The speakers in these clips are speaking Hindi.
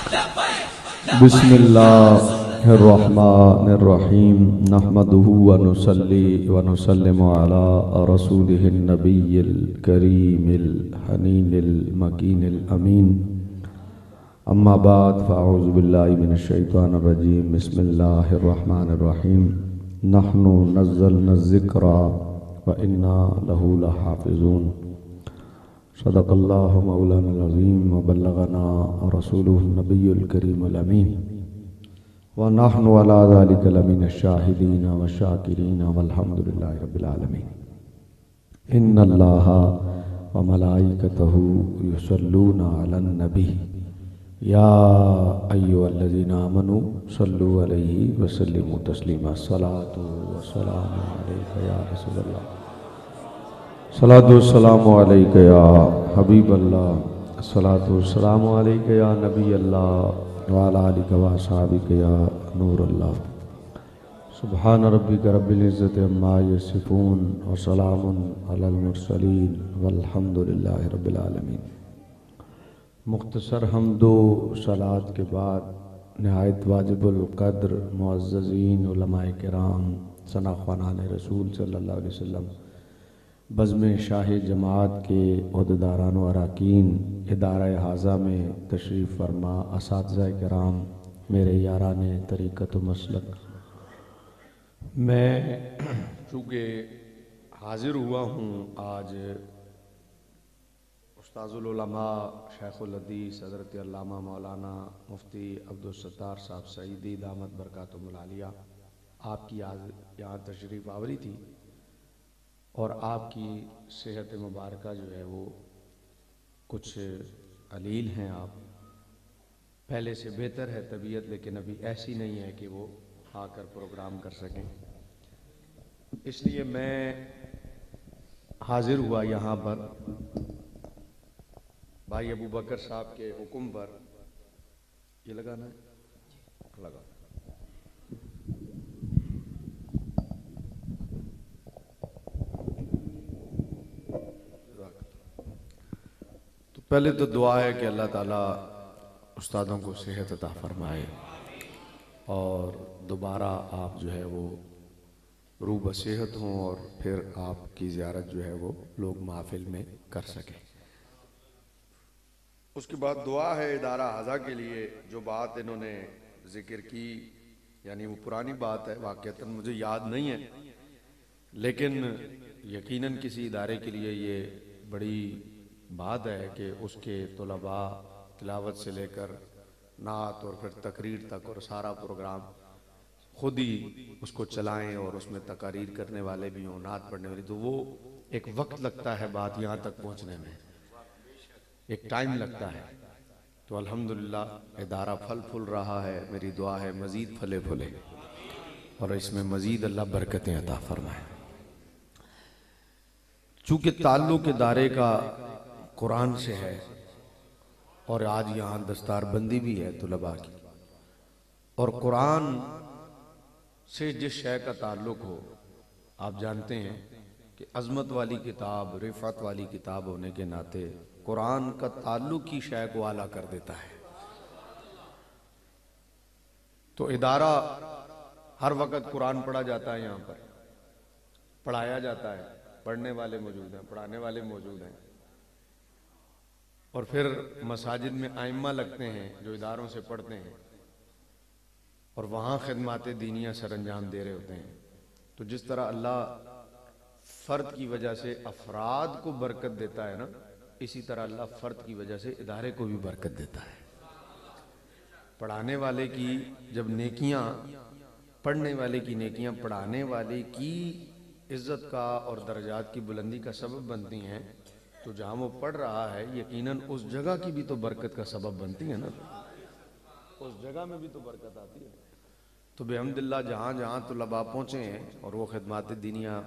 बिस्मिल्लाहिर्रहमानिर्रहीम नहमदुहु व नुसल्ली व नुसल्लिमु अला रसूलिहिन नबिय्यिल करीमिल हनीनिल मकीनिल अमीन। अम्मा बाद फ़अऊज़ु बिल्लाहि मिनश शैतानिर रजीम। बिस्मिल्लाहिर्रहमानिर्रहीम। नहनु नज़्ज़लना ज़िक्रा व इन्ना लहू लहाफ़िज़ून। सदक़ल्लाहु मौलाना अज़ीम व बल्लगना रसूलुहुन नबियुल करीमुल अमीन व नहनु अला ज़ालिका लमिनश शाहिदीन व शाकिरीन वल्हम्दुलिल्लाहि रब्बिल आलमीन। इन्नल्लाहा व मलाइकतहु युसल्लूना अलन नबी या अय्युहल्लज़ीना आमनू सल्लु अलैहि व सल्लिमू तस्लीमा। सलातु व सलामु अलैका या रसूलल्लाह, सलातु व सलामु अलैका या हबीबल्लाह, सलातु व सलामु अलैका या नबी अल्लाह व अला आलिका व असहाबिका या नूरल्लाह। सुब्हान रब्बिका रब्बिल इज़्ज़ति अम्मा यसिफून व सलामुन अलल मुरसलीन वल्हम्दुलिल्लाहि रब्बिल आलमीन। मुख्तसर हम्दो सलात के बाद नहायत वाजिबुल क़द्र मुअज़्ज़ज़ीन उलमाए किराम सनाख़वानान रसूल सल्लल्लाहु अलैहि वसल्लम बज़्म शाह जमात के ओहदेदारान व अराकीन इदारा हाज़ा में तशरीफ़ फरमा असातिज़ाए किराम, मेरे यारान तरीक़त व मसलक, मैं चूँकि हाज़िर हुआ हूँ आज उस्ताज़ुल उलमा शेख़ुल हदीस हज़रत अल्लामा मौलाना मुफ्ती अब्दुल सत्तार साहब सईदी दामत बरकातुहुल आलिया आपकी आज यहाँ तशरीफ़ आवरी थी और आपकी सेहत मुबारका जो है वो कुछ अलील हैं। आप पहले से बेहतर है तबीयत, लेकिन अभी ऐसी नहीं है कि वो आकर प्रोग्राम कर सकें, इसलिए मैं हाजिर हुआ यहाँ पर भाई अबू बकर साहब के हुक्म पर। ये लगाना है, लगा। तो पहले तो दुआ है कि अल्लाह ताला उस्तादों को सेहत अता फरमाए और दोबारा आप जो है वो रूह बसेहत हों और फिर आपकी ज़ियारत जो है वो लोग महफिल में कर सकें। उसके बाद दुआ है इदारा हाज़ा के लिए। जो बात इन्होंने जिक्र की यानी वो पुरानी बात है, वाक़अतन मुझे याद नहीं है, लेकिन यकीनन किसी इदारे के लिए ये बड़ी बात है कि उसके तलबा तिलावत से लेकर नात और फिर तकरीर तक और सारा प्रोग्राम खुद ही उसको चलाएं और उसमें तकारीर करने वाले भी हों, नात पढ़ने वाले, तो वो एक वक्त लगता है बात यहाँ तक पहुँचने में, एक टाइम लगता है। तो अल्हम्दुलिल्लाह इदारा फल फूल रहा है। मेरी दुआ है मज़ीद फले फूले और इसमें मज़ीद अल्लाह बरकतें अता फरमाए। चूँकि ताल्लुक़ इदारे का कुरान से है और आज यहाँ दस्तारबंदी भी है तुलबा की, और कुरान से जिस शय का ताल्लुक़ हो, आप जानते हैं कि अज़मत वाली किताब, रिफ़त वाली किताब होने के नाते कुरान का ताल्लुक़ ही शय को आला कर देता है। तो इदारा हर वक्त कुरान पढ़ा जाता है, यहाँ पर पढ़ाया जाता है, पढ़ने वाले मौजूद हैं, पढ़ाने वाले मौजूद हैं, और फिर मसाजिद में आइम्मा लगते हैं जो इदारों से पढ़ते हैं और वहाँ खिदमात दीनिया सर अंजाम दे रहे होते हैं। तो जिस तरह अल्लाह फ़र्द की वजह से अफराद को बरकत देता है ना, इसी तरह अल्लाह फ़र्द की वजह से इदारे को भी बरकत देता है। पढ़ाने वाले की जब नेकियां, पढ़ने वाले की नेकियां पढ़ाने वाले की इज्जत का और दर्जात की बुलंदी का सबब बनती हैं, तो जहाँ वो पढ़ रहा है यकीनन उस जगह की भी तो बरकत का सबब बनती है ना, उस जगह में भी तो बरकत आती है। तो बेहम्दिल्लाह जहाँ जहाँ तुलबा पहुँचे हैं और वो खिदमात दीनिया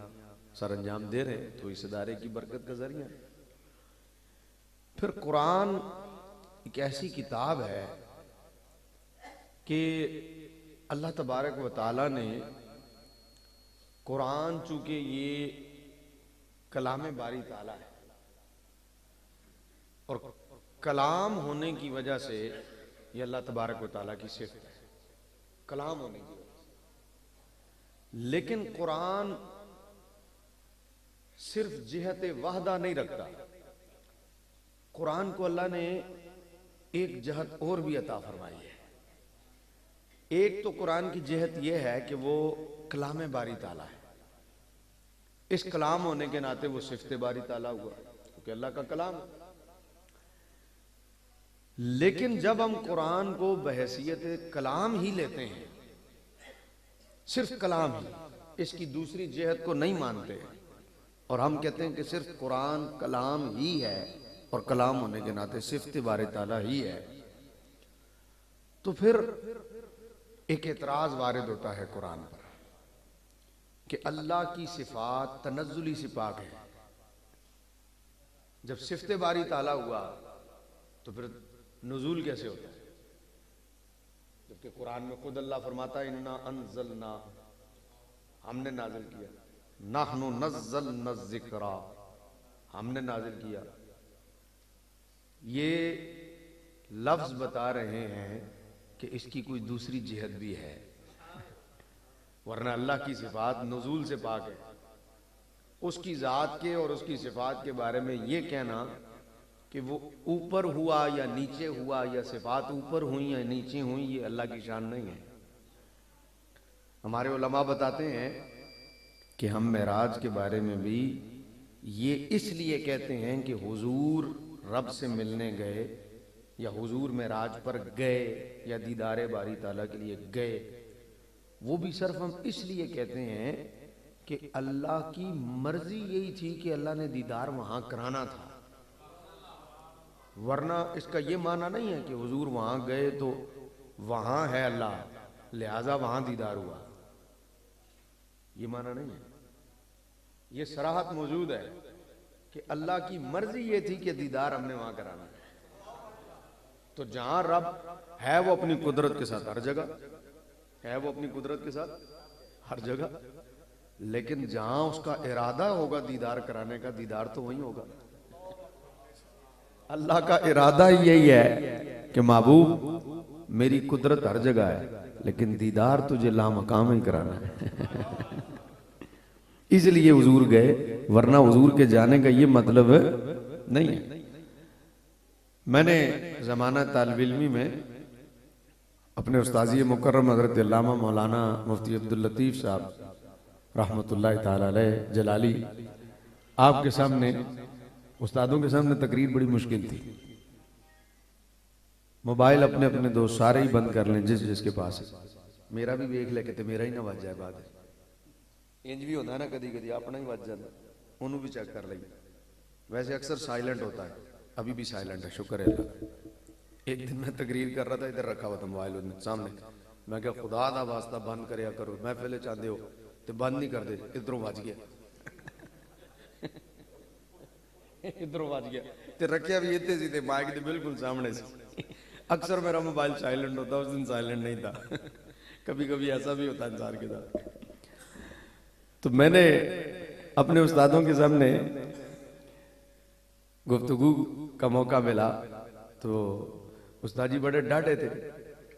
सर अंजाम दे रहे हैं, तो इस इदारे की बरकत का जरिया है। फिर कुरान एक ऐसी किताब है कि अल्लाह तबारक व तआला ने कुरान, चूंकि ये कलाम बारी ताला है और कलाम होने की वजह से ये अल्लाह तबारक व तआला की सिफत है, कलाम होने की वजह से। लेकिन कुरान सिर्फ जिहत वहदा नहीं रखता, कुरान को अल्लाह ने एक जहत और भी अता फरमाई है। एक तो कुरान की जिहत यह है कि वो कलाम बारी ताला है, इस कलाम होने के नाते वो सिफत बारी ताला हुआ क्योंकि अल्लाह का कलाम है। लेकिन जब हम कुरान को बहैसियत कलाम ही लेते हैं, सिर्फ कलाम ही, इसकी दूसरी जिहत को नहीं मानते और हम कहते हैं कि सिर्फ कुरान कलाम ही है और कलाम होने के नाते सिफत बारी ताला ही है, तो फिर एक एतराज वारिद होता है कुरान पर कि अल्लाह की सिफात तनज़्ज़ुली से पाक है। जब सिफत बारी ताला हुआ तो फिर नुज़ूल कैसे होता है? जबकि कुरान में खुद अल्लाह फरमाता है इन्ना अनज़लना, हमने नाजिल किया, नहनु नज़्ज़लना ज़िक्रा, हमने नाजिल किया। ये लफ्ज बता रहे हैं कि इसकी कोई दूसरी जिहत भी है, वरना अल्लाह की सिफात नुज़ूल से पाक है। उसकी ज़ात के और उसकी सिफात के बारे में ये कहना कि वो ऊपर हुआ या नीचे हुआ या सिफात ऊपर हुई या नीचे हुई, ये अल्लाह की शान नहीं है। हमारे उलमा बताते हैं कि हम मेराज के बारे में भी ये इसलिए कहते हैं कि हुजूर रब से मिलने गए या हुजूर मेराज पर गए या दीदारे बारी ताला के लिए गए, वो भी सिर्फ हम इसलिए कहते हैं कि अल्लाह की मर्जी यही थी कि अल्लाह ने दीदार वहां कराना था, वरना इसका ये माना नहीं है कि हुजूर वहां गए तो वहां है अल्लाह लिहाजा वहां दीदार हुआ, ये माना नहीं है। ये सराहत मौजूद है कि अल्लाह की मर्जी ये थी कि दीदार हमने वहां कराना है। तो जहां रब है वो अपनी कुदरत के साथ हर जगह है, वो अपनी कुदरत के साथ हर जगह, लेकिन जहां उसका इरादा होगा दीदार कराने का, दीदार तो वहीं होगा। अल्लाह का इरादा ही यही है कि महबूब मेरी कुदरत हर जगह है लेकिन दीदार तुझे लामकाम ही कराना है। इसलिए हुजूर गए, वरना हुजूर के जाने का ये मतलब नहीं है। मैंने जमाना तालिब इल्मी में अपने उस्ताज़ी मुकर्रम हज़रत अल्लामा मौलाना मुफ्ती अब्दुल लतीफ़ साहब रहमतुल्लाह ताला अलैह जलाली, आपके सामने उस्तादों के सामने तकरीर बड़ी मुश्किल थी। मोबाइल अपने अपने दोस्त सारे ही बंद कर लें जिस जिसके पास है, मेरा भी देख ले कहते मेरा ही ना बज जाए, बात इंज भी होता है ना, कदी कदी अपना ही बज जाता, उन्होंने भी चेक कर लेंगे। वैसे अक्सर साइलेंट होता है, अभी भी साइलेंट है, शुक्र है अल्लाह। एक दिन मैं तकरीर कर रहा था, इधर रखा हुआ था मोबाइल सामने, मैं क्या खुदा दा वास्ता बंद करया करो, मैं पहले चाहते हो तो बंद नहीं कर दे, इधरों बज गया इधरों बज गया ते रखिया भी इतने सीधे माइक के बिल्कुल सामने से। अक्सर मेरा मोबाइल साइलेंट होता, उस दिन साइलेंट नहीं था। कभी कभी ऐसा भी होता है इंसान के साथ। तो मैंने अपने उस्तादों के सामने गुफ्तगू का मौका मिला तो उस्ताद जी बड़े डांटे थे,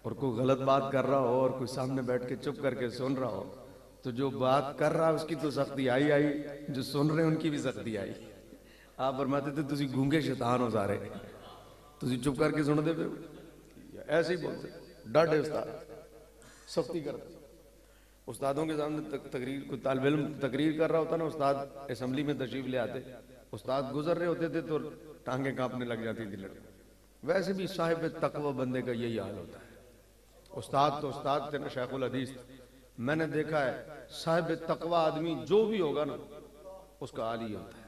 और कोई गलत बात कर रहा हो और कोई सामने बैठ के चुप करके सुन रहा हो तो जो बात कर रहा है उसकी तो सख्ती आई आई, जो सुन रहे उनकी भी सख्ती आई। आप फरमाते थे तुसी गूंगे शैतान हो सारे, तुसी चुप करके सुन दे पे, ऐसे ही बोलते डांटे उस्ताद, सख्ती करते। उस्तादों के सामने तकरीर, कोई तालिब इल्म तकरीर कर रहा होता ना, उस्ताद असम्बली में तशरीफ ले आते, उस्ताद गुजर रहे होते थे तो टांगे कांपने लग जाती थी लड़के। वैसे भी साहिब तकवा बंदे का यही हाल होता है। उस्ताद तो उस्ताद थे ना, शेखुल हदीस। मैंने देखा है साहिब तकवा आदमी जो भी होगा ना उसका हाल ही होता है,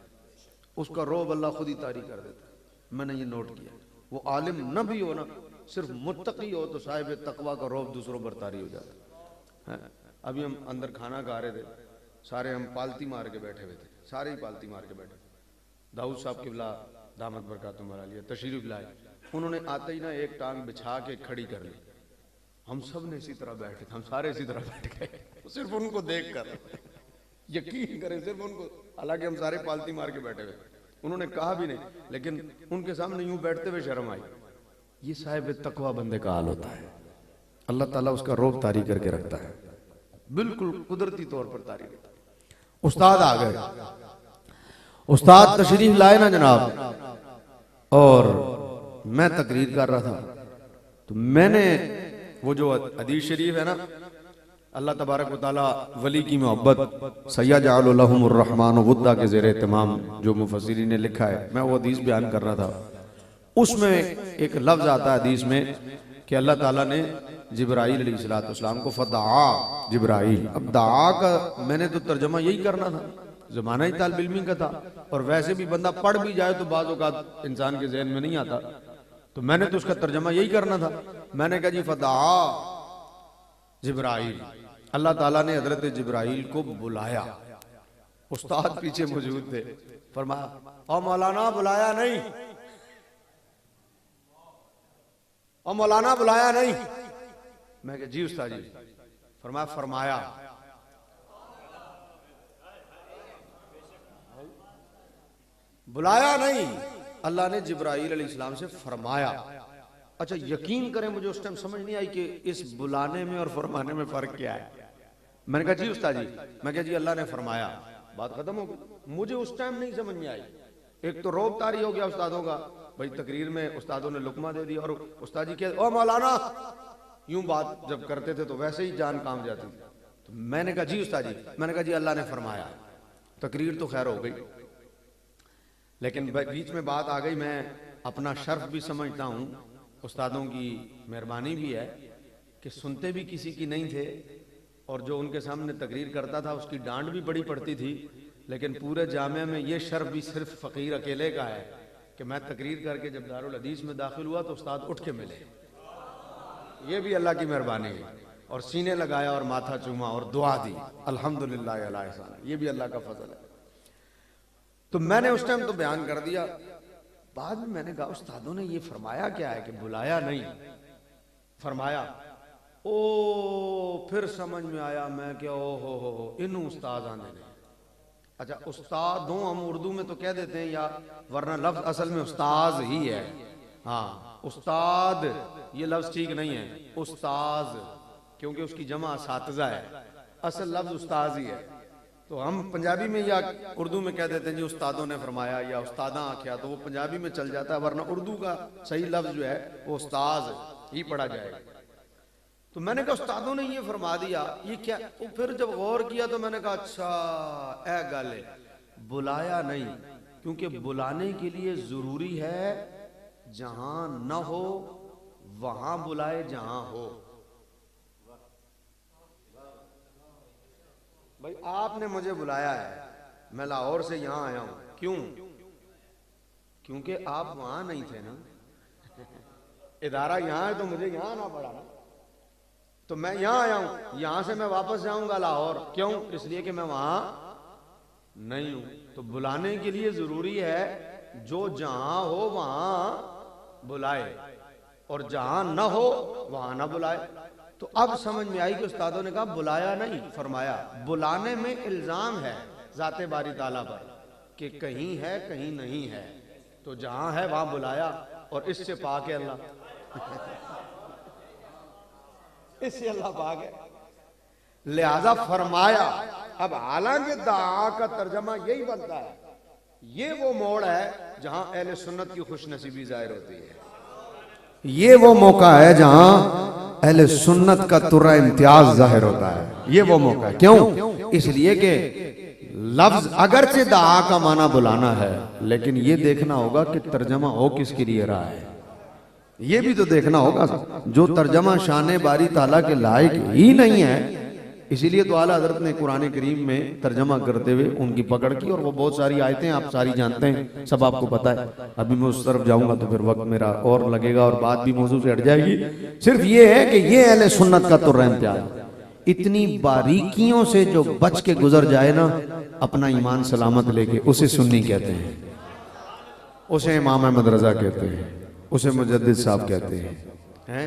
उसका रौब अल्लाह खुद ही तारी कर देता है। मैंने ये नोट किया, वो आलिम न भी हो ना, सिर्फ मुत्तकी हो तो साहिब तकवा का रौब दूसरों पर तारी हो जाता है। अभी हम अंदर खाना खा रहे थे, सारे हम पालती मार के बैठे हुए थे, सारे ही पालती मार के बैठे। दाऊद साहब किबला दामद बरकातुहू लिया तशरीफ लाए, उन्होंने आते ही ना एक टांग बिछा के खड़ी कर ली। हम सब ने इसी तरह बैठे थे, हम सारे इसी तरह बैठ गए सिर्फ उनको देख कर। यकीन करें सिर्फ उनको, हालांकि हम सारे पालती मार के बैठे हुए, उन्होंने कहा भी नहीं, लेकिन उनके सामने यूं बैठते हुए शर्म आई। ये साहिब तकवा बंदे का हाल होता है। अल्लाह ताला उसका रोब तारी करके रखता है, बिल्कुल कुदरती तौर पर तारी करता है। उस्ताद आ गए, उस्ताद तशरीफ लाए ना जनाब, और मैं तकरीर कर रहा था तो मैंने वो जो हदीस शरीफ है ना, अल्लाह तबारक व तआला वली की मोहब्बत सय्यजअलु लहुमुर रहमानु वुद्दा के ज़ेरे इत्माम जो मुफस्सिरीन ने लिखा है, मैं वो हदीस बयान कर रहा था। उसमें एक लफ्ज आता है हदीस में कि अल्लाह ताला ने जिब्राइल अलैहिस्सलाम को फदआ जिब्राइल। अब दआ का मैंने तो तर्जमा यही करना था, जमाना ही तालिब इल्मी का था, और वैसे भी बंदा पढ़ भी जाए तो बाज़ औक़ात इंसान के ज़हन में नहीं आता, तो मैंने तो उसका तर्जमा यही करना था। मैंने कहा जी फदआ जिब्राइल, अल्लाह ताला ने हजरत जिब्राइल को बुलाया। उस्ताद पीछे मौजूद थे, फरमाया और मौलाना बुलाया नहीं, और मौलाना बुलाया नहीं। मैं कहा जी उस्ताद जी। फरमाया फरमाया बुलाया नहीं, अल्लाह ने जिब्राइल अलैहिस्सलाम से फरमाया। अच्छा यकीन करें मुझे उस टाइम समझ नहीं आई कि इस बुलाने में और फरमाने में फर्क क्या है। मैंने कहा जी उस्ताद जी, मैं कहा जी अल्लाह ने फरमाया, बात खत्म हो गई। मुझे उस टाइम नहीं समझ में आई। एक तो रोब तारी हो गया उस्तादों का, भाई तकरीर में उस्तादों ने लुकमा दे दिया, और उस्ताद जी कह ओ मौलाना, यूं बात जब करते थे तो वैसे ही जान काम जाती थी। तो मैंने कहा जी उस्ताद जी, मैंने कहा जी अल्लाह ने फरमाया। तकरीर तो खैर हो गई, लेकिन बीच में बात आ गई। मैं अपना शर्फ भी समझता हूँ, उस्तादों की मेहरबानी भी है कि सुनते भी किसी की नहीं थे, और जो उनके सामने तकरीर करता था उसकी डांट भी बड़ी पड़ती थी। लेकिन पूरे जामिया में ये शर्फ भी सिर्फ फ़कीर अकेले का है कि मैं तकरीर करके जब दारुल हदीस में दाखिल हुआ तो उस्ताद उठ के मिले। ये भी अल्लाह की मेहरबानी है, और सीने लगाया और माथा चूमा और दुआ दी, अल्हम्दुलिल्लाह अला ihसान, ये भी अल्लाह का फजल है। तो मैंने उस टाइम तो बयान कर दिया। बाद में मैंने कहा उस्तादों ने ये फरमाया क्या है कि बुलाया नहीं, फरमाया। ओ फिर समझ में आया, मैं क्या ओ हो इन उस्ताद आने ने। अच्छा उस्ताद हो हम उर्दू में तो कह देते हैं, या वरना लफ्ज असल में उस्ताज ही है। हाँ उस्ताद ये लफ्ज ठीक नहीं है, उस्ताज, क्योंकि उसकी जमा असातिज़ा है, असल लफ्ज उस्ताज ही है। तो हम पंजाबी में या उर्दू में कह देते हैं जी उस्तादों ने फरमाया या उस्तादा आख्या, तो वो पंजाबी में चल जाता है, वरना उर्दू का सही लफ्ज जो है वो उस्ताज ही पढ़ा जाएगा। तो मैंने कहा उस्तादों ने ये फरमा दिया, ये क्या? तो फिर जब गौर किया तो मैंने कहा अच्छा ऐ गल है, बुलाया नहीं, क्योंकि बुलाने के लिए जरूरी है जहां न हो वहां बुलाए जहां हो। भाई आपने मुझे बुलाया है, मैं लाहौर से यहां आया हूं, क्यों? क्योंकि आप वहां नहीं थे ना। इदारा यहां है तो मुझे यहां आना पड़ा ना, तो मैं यहां आया हूं, यहां से मैं वापस जाऊंगा लाहौर, क्यों? इसलिए कि मैं वहां नहीं हूं। तो बुलाने के लिए जरूरी है जो जहां हो वहां बुलाए, और जहां न हो वहां ना बुलाए। तो अब समझ में आई कि उस्तादों ने कहा बुलाया नहीं, फरमाया। बुलाने में इल्जाम है जाते बारी ताला पर कि कहीं है कहीं नहीं है, तो जहां है वहां बुलाया, और इससे पाक है अल्लाह। इससे अल्लाह पाक है, लिहाजा फरमाया। अब हालांकि दाआ का तर्जमा यही बनता है, ये वो मोड़ है जहां अहले सुन्नत की खुशनसीबी जाहिर होती है, ये वो मौका है जहां अहले सुन्नत का तुर्रा इम्तियाज जाहिर होता है। ये वो मौका है, क्यों? इसलिए कि लफ्ज अगरचे दाआ का माना बुलाना है, लेकिन ये देखना होगा कि तर्जमा हो किसके लिए रहा है, ये भी तो देखना होगा। जो तर्जमा शान बारी ताला के लायक ही नहीं है, इसीलिए तो आला हजरत ने कुरान करीम में तर्जमा करते हुए उनकी पकड़ की, और वो बहुत सारी आयतें आप सारी जानते हैं, सब आपको पता है। अभी मैं उस तरफ जाऊंगा तो फिर वक्त मेरा और लगेगा और बात भी मौजूद से हट जाएगी। सिर्फ ये है कि ये अहले सुन्नत का तुर्रा इम्तियाज, इतनी बारीकियों से जो बच के गुजर जाए ना, अपना ईमान सलामत लेके, उसे सुन्नी कहते हैं, उसे इमाम अहमद रजा कहते हैं, उसे मुजद्दिद साहब कहते हैं,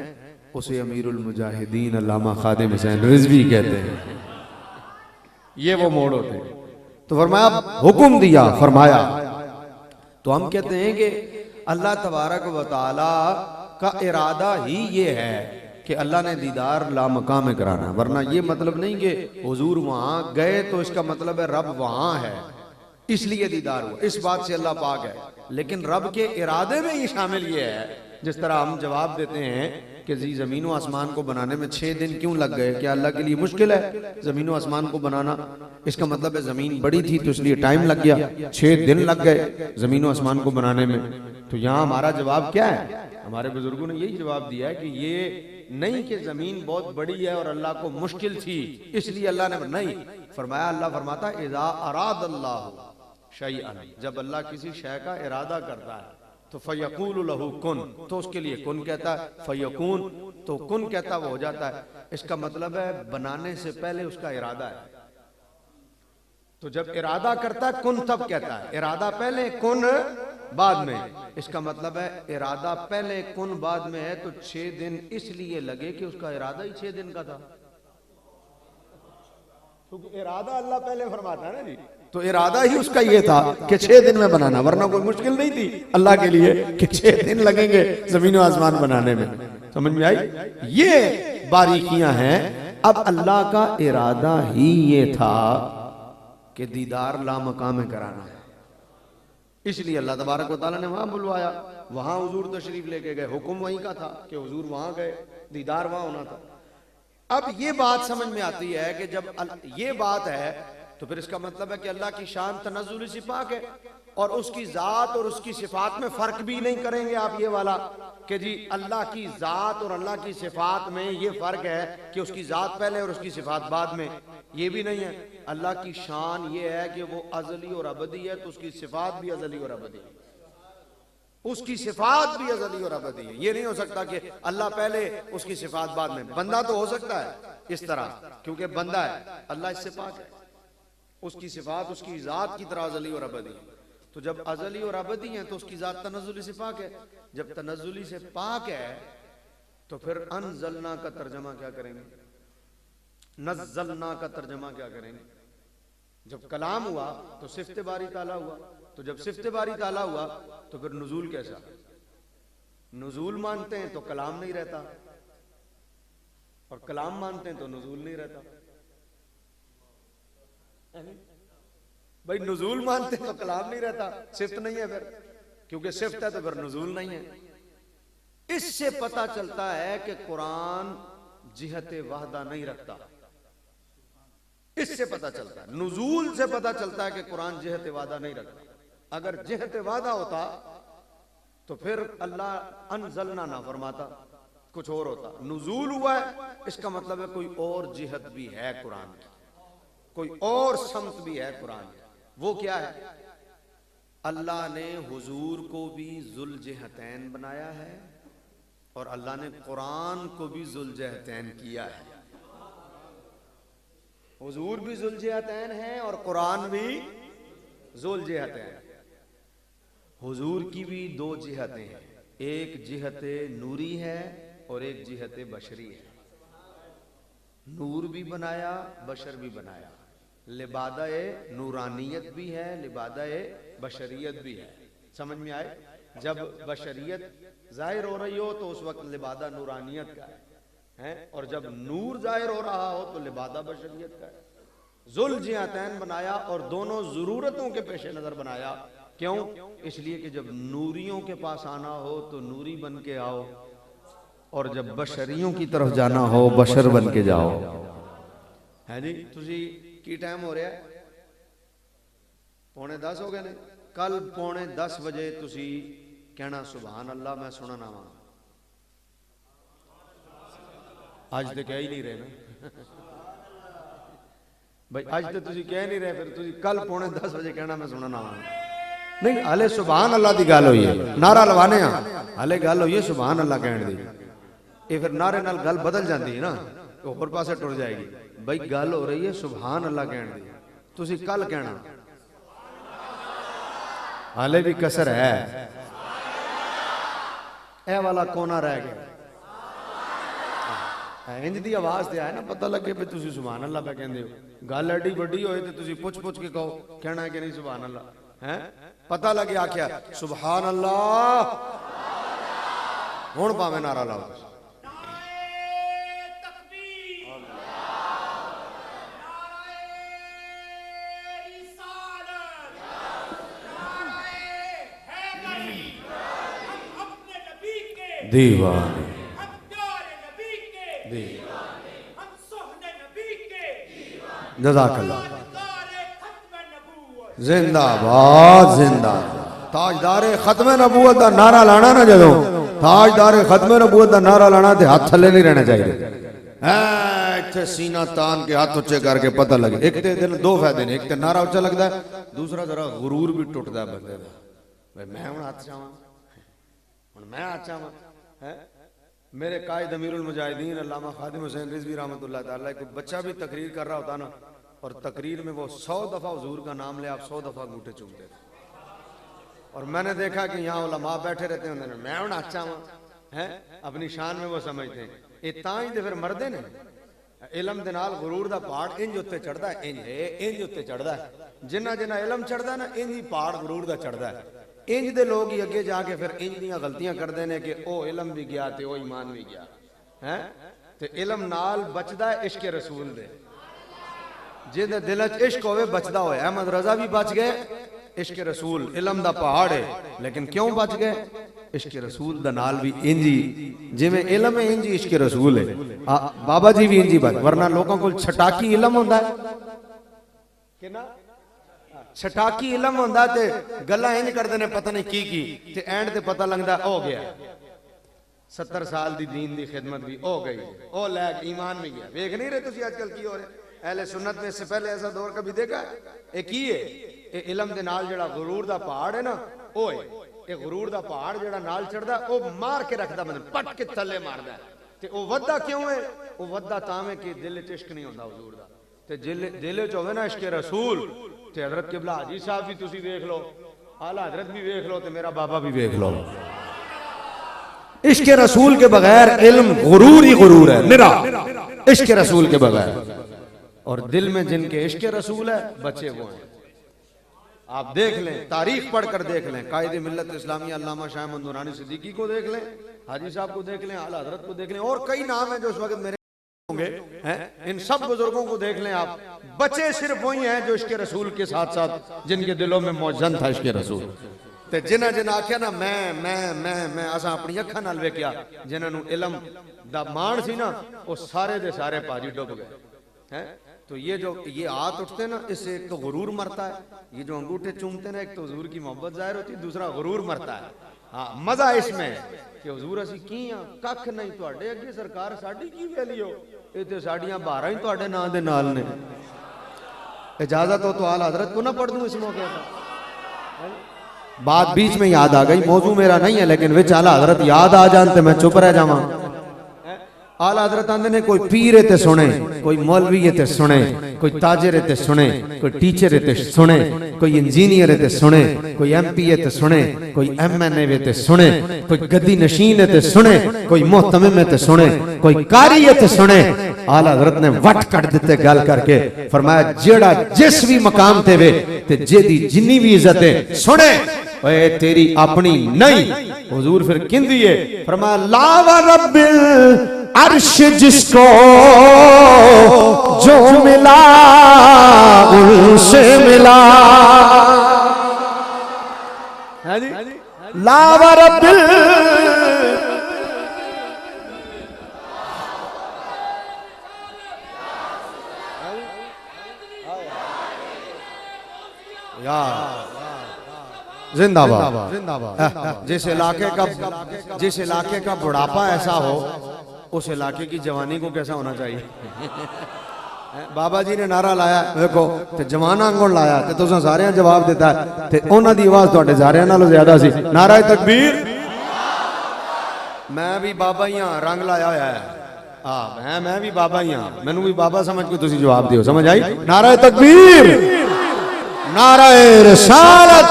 उसे अमीरुल मुजाहिदीन अल्लामा खादिम हुसैन रिजवी कहते हैं। ये वो मोड़ होते हैं। तो फरमाया हुक्म दिया, फरमाया। तो हम कहते हैं कि अल्लाह तबारक व तआला का इरादा ही ये है कि अल्लाह ने दीदार लामकाम में कराना, वरना ये मतलब नहीं कि हुजूर वहां गए तो इसका मतलब है रब वहां है इसलिए दीदार हुआ, इस बात से अल्लाह पाक है। लेकिन रब के इरादे में ये शामिल ये है, जिस तरह हम जवाब देते हैं कि जी जमीन व आसमान को बनाने में 6 दिन क्यों लग गए, क्या अल्लाह के लिए मुश्किल है जमीन व आसमान को बनाना? इसका मतलब है जमीन बड़ी थी तो इसलिए टाइम लग गया, 6 दिन लग गए जमीन व आसमान को बनाने में। तो यहाँ हमारा जवाब क्या है? हमारे बुजुर्गों ने यही जवाब दिया है कि ये नहीं कि जमीन बहुत बड़ी है और अल्लाह को मुश्किल थी इसलिए अल्लाह ने नहीं फरमाया। अल्लाह फरमाता इज़ा अराद अल्लाह शैअन, जब अल्लाह किसी शय का इरादा करता है तो फयकूलु लहू कुन, तो उसके लिए कुन कहता है, फयकून तो कुन कहता वो हो जाता है। इसका मतलब है बनाने से पहले उसका इरादा है। तो जब इरादा करता है कुन तब कहता है, इरादा पहले कुन बाद में। इसका मतलब है इरादा पहले कुन बाद में है तो 6 दिन इसलिए लगे कि उसका इरादा ही 6 दिन का था, क्योंकि इरादा अल्लाह पहले फरमाता है ना जी, तो इरादा ही उसका ये था कि 6 दिन में बनाना, वरना कोई मुश्किल नहीं थी अल्लाह के लिए कि 6 दिन लगेंगे जमीन और आसमान बनाने में। समझ में आई? ये बारीकियां हैं। अब अल्लाह का इरादा ही ये था कि दीदार लामकाम में कराना है, इसलिए अल्लाह तबारक व तआला ने वहां बुलवाया, वहां हुजूर तशरीफ लेके गए, हुक्म वहीं का था कि हुजूर वहां गए, दीदार वहां होना था। अब ये बात समझ में आती है कि जब ये बात है तो फिर इसका मतलब है कि अल्लाह की शान तनज़्ज़ुल से पाक है और उसकी जात और उसकी सिफात में फर्क भी नहीं करेंगे आप ये वाला कि जी अल्लाह की जात और अल्लाह की सिफात में ये फर्क है कि उसकी जात पहले और उसकी सिफात बाद में, ये भी नहीं है। अल्लाह की शान ये है कि वो अज़ली और अबदी है तो उसकी सिफात भी अज़ली और अबदी है, उसकी सिफात भी अज़ली और अबदी है। ये नहीं हो सकता कि अल्लाह पहले उसकी सिफात बाद में। बंदा तो हो सकता है इस तरह, क्योंकि बंदा है, अल्लाह इससे पाक है, उसकी सिफात उसकी जात की तरह अज़ली और अबदी है। तो जब अज़ली और अबदी है तो उसकी जात तनज़्ज़ुली से पाक है। जब तनज़्ज़ुली से पाक है तो फिर अनज़लना का तर्जमा क्या करेंगे, नज़्ज़लना का तर्जमा क्या करेंगे? जब कलाम हुआ तो सिफ्ते बारी ताला हुआ, तो जब सिफ्ते बारी ताला हुआ तो फिर नुज़ूल कैसा? नुज़ूल मानते हैं तो कलाम नहीं रहता और कलाम मानते हैं तो नुज़ूल नहीं रहता। भाई नुज़ूल मानते हैं तो कलाम नहीं रहता, सिफ्त नहीं है फिर, क्योंकि सिफ्त है तो फिर नुज़ूल नहीं है। इससे पता चलता है कि कुरान जिहते वाहदा नहीं रखता, इससे पता चलता है। नुज़ूल से पता चलता है कि कुरान जिहते वादा नहीं रखता। अगर जिहते वादा होता तो फिर अल्लाह अनज़लना ना फरमाता, कुछ और होता। नुज़ूल हुआ है इसका मतलब है कोई और जिहत भी है कुरान की, कोई और समत भी है कुरान की। वो क्या है? अल्लाह ने हुजूर को भी ज़ुलजहतैन बनाया है और अल्लाह ने कुरान को भी ज़ुलजहतैन किया है। हुजूर भी ज़ुलजहतैन है और कुरान भी ज़ुलजहतैन। हुजूर की भी 2 जिहतें हैं, एक जिहत नूरी है और एक जिहत बशरी है। नूर भी बनाया, बशर भी बनाया, लिबादा नूरानियत भी है, लिबादा बशरियत भी है। समझ में आए? जब बशरियत जाहिर हो रही हो तो उस वक्त लिबादा नूरानियत का है, और जब नूर जाहिर हो रहा हो तो लिबादा बशरियत का है। ज़ुलजहतैन बनाया और दोनों ज़रूरतों के पेश नज़र बनाया। क्यों? इसलिए कि जब नूरियों के पास आना हो तो नूरी बन के आओ, और जब बशरियों की तरफ जाना हो बशर बन के जाओ। है जी? तुझी की टाइम हो रहा है? 9:45 हो गए ने। कल 9:45 बजे तुसी कहना सुभान अल्लाह, मैं सुनना वा। आज तो कह ही नहीं रहे ना भाई, आज तो तुसी कह नहीं रहे, फिर तुसी कल 9:45 बजे कहना मैं सुनना वा। नहीं, हाले सुभान अल्लाह की गल हुई है, नारा लवाने हाले गल हुई है सुभान अल्लाह कहने दी। ये फिर नारे नाल गल बदल जाती है ना, तो होर पासे टुर जाएगी। भाई गल हो रही है सुभान अल्लाह कहने दी, तुसी कल कहना। हाले भी कसर है, ए वाला कोना रह गया। इंज दी आवाज ते आए ना, पता लगे भी तुसी सुभान अल्लाह पे कहंदे हो। गल एडी वड्डी होए ते तुसी पुछ पुछ के कहो कहना है कि नहीं सुभान अल्लाह है। पता लगे आख्या सुभान अल्लाह, हुण भावें नारा लाओ। दीवाने जज़ाकल्लाह। जिंदाबाद जिंदाबाद। ताजदारे खत्म नबूवत का नारा लाना ना, जदों ताजदारे खत्म नबूवत का नारा लाना ते हाथ थले नहीं रहना चाहिए। इत्थे सीना तान के हाथ उच्चे करके पता लगे। एक ते दिल दो फायदे ने, एक ते नारा उच्चा लगता है, दूसरा जरा गुरूर भी टुटता है बंदे दा। भाई मैं हुण हाथ चावां, हुण मैं हाथ चावां है। मेरे कायद अमीरुल मुजाहिदीन अल्लामा खादिम हुसैन रिजवी रहमतुल्लाह ताला, कोई बच्चा भी तकरीर कर रहा होता ना, और तकरीर में वो 100 दफा हुजूर का नाम ले, आप 100 दफा अंगूठे चूमते थे। और मैंने देखा कि यहाँ उलमा बैठे रहते हैं, मैं हुण अच्छा वहां है, अपनी शान में वो समझते हैं। ये तां ही ते फिर मरदे ने। इलम दे नाल गुरूर दा पहाड़ इंज उत्ते चढ़दा है, इंज उत्ते चढ़दा है। जिन्ना जिन्ना इलम चढ़दा ना, इंज ही पहाड़ गुरूर दा चढ़दा है। इंज दे लोग ही अगे जाके फिर इंज दियां गलतियां करते हैं कि ओ इलम भी गया ते ओ ईमान भी गया है। ते इलम नाल बचदा है इश्क रसूल दे। जिहदे दिल च इश्क होवे बचदा होए। अहमद रजा भी बच गए, इश्क रसूल इलम दा पहाड़ है, लेकिन क्यों बच गए? इश्क रसूल दा नाल भी इंजी, जिवें इलम है इंजी इश्क रसूल है। बाबा जी भी इंजी बच, वरना लोगों को छटाकी इलम होंदा है कि ना, छटाकी इलम होंदा ते गल्लां इंज करदे ने पता नहीं की ते एंड ते पता लगदा हो गया 70 साल दी दीन दी खिदमत भी हो गई, ओ लैग ईमान भी गया। देख नहीं रहे तुसी आजकल की हो रहा है? अहले सुन्नत में इससे पहले ऐसा दौर कभी देखा है? ये की है? ये इलम दे नाल जेड़ा गुरूर दा पहाड़ है ना, ओ है। ये गुरूर दा पहाड़ जेड़ा नाल चढ़दा, ओ मार के रखदा, मतलब पट के थल्ले मारदा है। ते ओ वद्दा क्यों है? ओ वद्दा तां है कि दिल च इश्क नहीं होंदा हुजूर दा। ते दिल च होवे ना इश्क रसूल, ते हजरत किबला हाजी साहब भी तुसी देख लो, आला हजरत भी देख लो, ते मेरा बाबा भी देख लो। इश्क रसूल के बगैर इल्म गुरूर ही गुरूर है, निरा इश्क रसूल के बगैर। और दिल में जिनके इश्क रसूल है, बचे वो हैं। आप देख लें, तारीख पढ़कर देख लें, कायदे मिल्लत इस्लामी अल्लामा शाह अहमद नूरानी सिद्दीकी को देख लें, हाजी साहब को देख लें, आला हजरत को देख लें, और कई नाम है जो उस वक्त मेरे होंगे हैं। इन सब बुजुर्गों को देख लें आप, बचे सिर्फ वही हैं जो इश्क रसूल के साथ साथ जिनके दिलों में मौजन था इश्क रसूल। ते जिन्हां जिन्हां आख्या ना मैं असां अपनी अखां नाल वेख्या, जिन्हां नूं इलम दा मान सी ना, वो सारे दे सारे पाजी डुब गए हैं। तो ये जो ये हाथ उठते ना, इससे एक तो गुरूर मरता है। ये जो अंगूठे चूमते ना, एक तो हुजूर की मोहब्बत जाहिर होती है, दूसरा गुरूर मरता है। हाँ, मजा इसमें कि हुजूर असी की हां, कख नहीं तुहाडे अगे सरकार, साडी की वैल्यू, ये ते साडियां बहारां ही तुहाडे नां दे नाल ने। इजाजत हो तो आला हजरत को ना पढ़ दूं इस मौके पर। बात बीच में याद आ गई, मौजू मेरा नहीं है, लेकिन विच आला हजरत याद आ जान ते मैं चुप रह जावां। आला हजरत आंदे ने कोई पीर ते सुने, कोई मौलवी ते सुने, कोई ताजिर ते सुने, कोई टीचर ते सुने, कोई इंजीनियर ते सुने, कोई MP ते सुने, कोई MNA ते सुने, कोई गद्दी नशीन ते सुने, कोई मोहतमिम ते सुने, कोई कारी ते सुने। आला हजरत ने वट कट दिते गल करके, फरमाया जेड़ा जिस भी मकाम ते वे ते जेदी जिन्नी भी इज्जत है सुने, ओए तेरी अपनी नहीं। हुजूर फिर किंदी है, फरमाया ला व रब्बिल अर्श जिसको जो मिला उनसे मिला। ला व रब्बिल जिंदाबाद जिंदाबाद। जिस इलाके का बुढ़ापा ऐसा हो, उस इलाके की जवानी को कैसा होना चाहिए? बाबा जी ने नारा लाया, देखो ते जवाना अंगुण लाया, ते तुसां सारियां जवाब दिता ते उन्हां दी आवाज तुहाडे सारियां नालों ज्यादा सी। नारा तकबीर। मैं भी बाबा ही हां, रंग लाया होया है। मैं भी बाबा ही हां, मैनू भी बाबा समझ के तुसीं जवाब दिओ। समझ आई? नारा तकबीर, नारा रिसालत।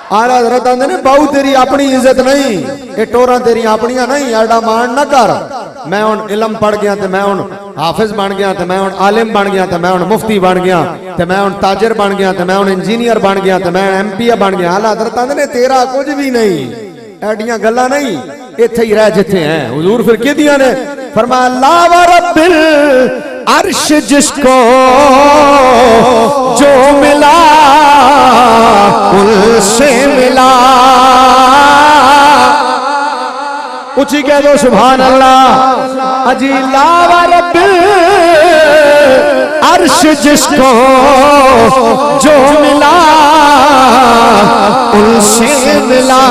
आला हजरत आंदे ने बाऊ तेरी अपनी इज्जत नहीं, ये टोरा तेरी अपनियां नहीं, एडा मान ना कर। मैं हुण इलम पढ़ गया ते मैं हुण हाफिज बन गया, ते मैं हुण आलिम बन गया, ते मैं हुण मुफ्ती बन गया, ते मैं हुण ताजिर बन गया, ते मैं हुण इंजीनियर बन गया, ते मैं MP बन गया। आला हजरत आंदे ने तेरा कुछ भी नहीं, एडियां गल्लां नहीं, इत्थे ही रह जिथे हैं। हुजूर फिर कहदियां ने, फरमाया ला व रब्बिल अर्श जिसको जो मिला उनसे मिला। ऊंची कह दो सुभान अल्लाह। अजी ला व रब्बिल अर्श जिसको जो मिला उनसे मिला।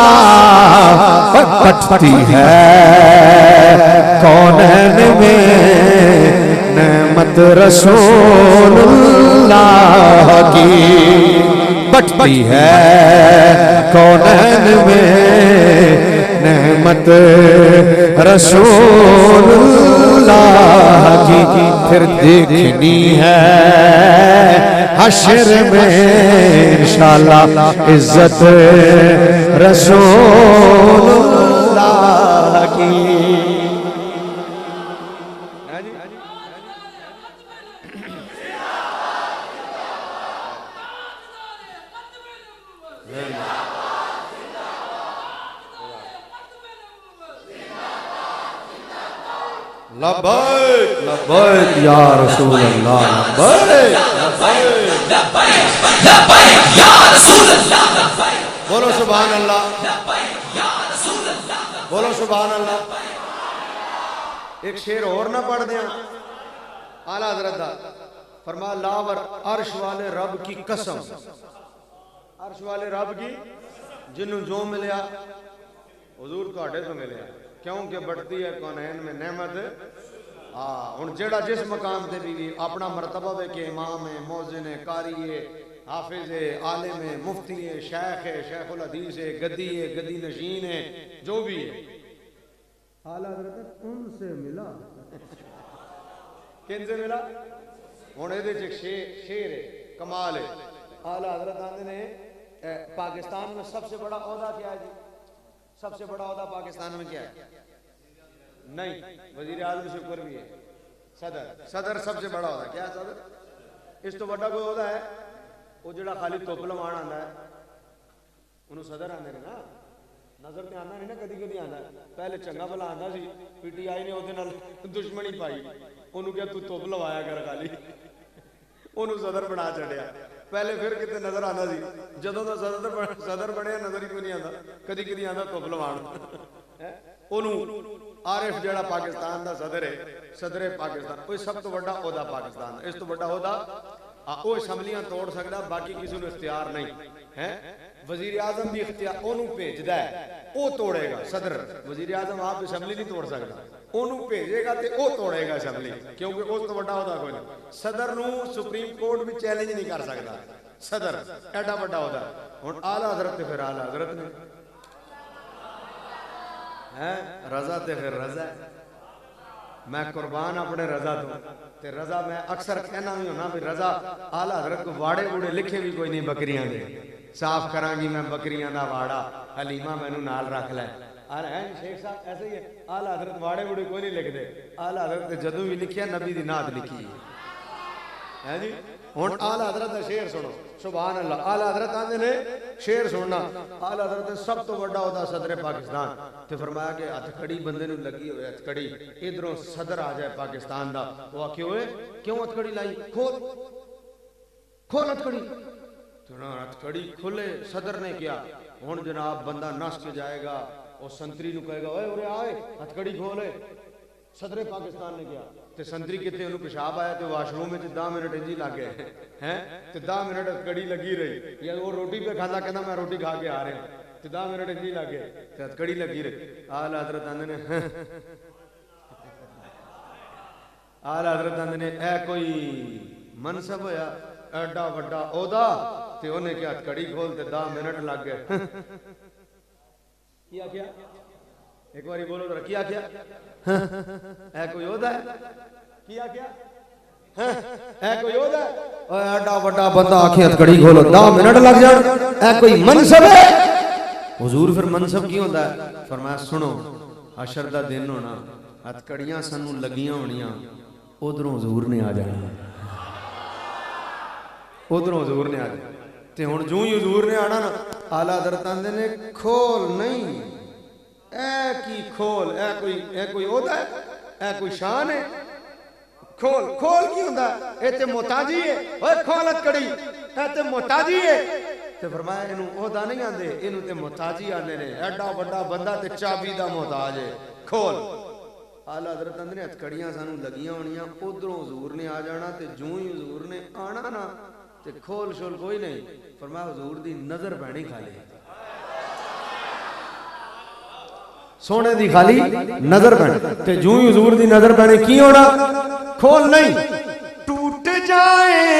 पटती है कौनैन में नेमत रसूलुल्लाह की, बटती है कौनैन में नेमत रसूलुल्लाह की। फिर देखनी है हश्र में इंशाअल्लाह इज्जत रसूलुल्लाह की। लब्बैक लब्बैक या रसूल अल्लाह, लब्बैक लब्बैक या रसूल अल्लाह। बोलो सुभान अल्लाह, बोलो सुभान अल्लाह। एक शेर और ना पढ़ दिया आला हज़रत दा। फरमा लावर अर्श वाले रब की कसम, अर्श वाले रब की जिन्हों जो मिलया हुजूर तुहाडे तो मिलया, क्योंकि बढ़ती है कौनैन में नेमत। हाँ हुण जेड़ा जिस मकाम से भी अपना मरतबा वे के इमाम है, मौज़िन है, कारी है, हाफिज है, आलिम है, मुफ्ती है, शेख है, शेखुल हदीस है, गद्दी है, गद्दी नशीन है, जो भी है आला हज़रत उनसे मिला। किनसे मिला? हुण इहदे च शेर है, कमाल है। आला हज़रत आंदे ने पाकिस्तान में सबसे बड़ा ओहदा क्या है जी? सबसे बड़ा ओहदा पाकिस्तान में क्या है? नहीं, वजीर आज़म से ऊपर भी है सदर। सदर सबसे बड़ा ओहदा क्या है? सदर। इस तो बड़ा कोई ओहदा है वो जो खाली धुप लवाण आंदा है उन्होंने सदर आंदे ने ना। नजर ते आंदा नहीं ना, कदी कदी आंदा। पहले चंगा भला आंदा सी, पीटीआई ने ओहदे नाल दुश्मनी पाई, ओनू क्या तू धुप लवाया कर खाली, ओनू सदर बना छड़िया। पहले फिर कितने नजर आंदा सी, जदों दा सदर बनया नजर ही कोई नहीं आंदा, कदी कदी आंदा धुप लवाण। ओनू आरिफ जेड़ा पाकिस्तान दा सदर है, सदर पाकिस्तान, वो सब तो बड़ा ओहदा पाकिस्तान। इस तो बड़ा ओहदा वो असम्बलियां तोड़ सकता, बाकी किसी को इख्तियार नहीं है। वजीर आजम भी इख्तियार ओनू भेजदा है, वो तोड़ेगा। सदर वजीर आजम आप असम्बली नहीं तोड़ सकता, ओनू भेजेगा ते वो तोड़ेगा असम्बली, क्योंकि उस तो बड़ा ओहदा कोई नहीं। सदर नू सुप्रीम कोर्ट भी चैलेंज नहीं कर सकता, सदर एडा बड़ा ओहदा। हुण आला हज़रत ते फिर आला हज़रत ने है, रजा ते फिर रजा। मैं कुर्बान अपने रजा तो ते रजा मैं अक्सर कहना भी होना भी रजा आला हज़रत को वाड़े वूड़े लिखे भी कोई नहीं बकरियां दे। साफ करांगी मैं बकरियां दा वाड़ा, हलीमा मैनू नाल रख लै। है शेख साहब ऐसे ही है। आला हज़रत वाड़े वूड़े कोई नहीं लिखते। आला हज़रत जदों भी लिखिया नबी दी नात लिखी है जी। हुण आला हज़रत दा शेर सुनो, सुभान अल्लाह। आला हज़रत आंदे ने शेर सुनना। आला हज़रत सब तो बड़ा ओहदा सदर पाकिस्तान ते फरमाया कि हथकड़ी बंदे नूं लगी होए, हथकड़ी इधरों सदर आ जाए पाकिस्तान दा, वो आखे होए क्यों हथकड़ी लाई? खोल खोल हथकड़ी। हथकड़ी खुले, सदर ने किया। हुण जनाब बंदा नस के जाएगा, और संतरी नूं कहेगा ओए उरे आए हथकड़ी खोले। सदर पाकिस्तान ने किया ते संतरी कितने उन्होंने पेशाब आया तो वाशरूम में 10 मिनट इंजी लग गए हैं, तो 10 मिनट हथकड़ी लगी रही। या वो रोटी पे खाता, कहना मैं रोटी खा के आ रहा हूं, तो 10 मिनट इंजी लग गए, हथकड़ी लगी रही। आला हज़रत आंदे ने आला हज़रत आंदे ने ऐ कोई मनसब होया, एडा वड्डा ओहदा ते उन्हें क्या हथकड़ी खोल ते 10 मिनट लग गए। क्या क्या एक बारी बोलो जरा, क्या क्या है कोई ओहदा है? क्या क्या है कोई ओहदा है? एडा बड़ा बंदा आखे हथकड़ी खोलो 10 मिनट लग जान, है कोई मनसब है? हुजूर फिर मनसब की होता है? फरमाया सुनो, हशर दा दिन होना, हथकड़ियां सानू लगियां होनियां, उधरों हुजूर ने आ जाना, उधरों हुजूर ने आ जाना। ते हुण जो ही हुजूर ने आना ना, आला हज़रत आंदे ने खोल नहीं ऐ की खोल, ऐ कोई ओहदा है, ऐ कोई शान है? खोल खोल की हुंदा ए ते मोहताजी है। ओए खोल हथकड़ी, ऐ ते मोहताजी है। ते फरमाया इनू ओहदा नहीं आंदे, इनू ते मोहताजी आंदे ने। एडा बड़ा बंदा ते चाबी दा मोहताज है। खोल। आला हज़रत अंदर हथकड़ियां सानू लगियां होनियां, उधरों हुजूर ने आ जाना ते जूं ही हुजूर ने आना ना ते खोल शोल कोई नहीं। फरमाया हुजूर दी नजर पैनी खाली, सोने दी खाली नजर पैनी ते जूं ही हुजूर दी नजर पैनी की होना? खोल नहीं, टूट जाएंगे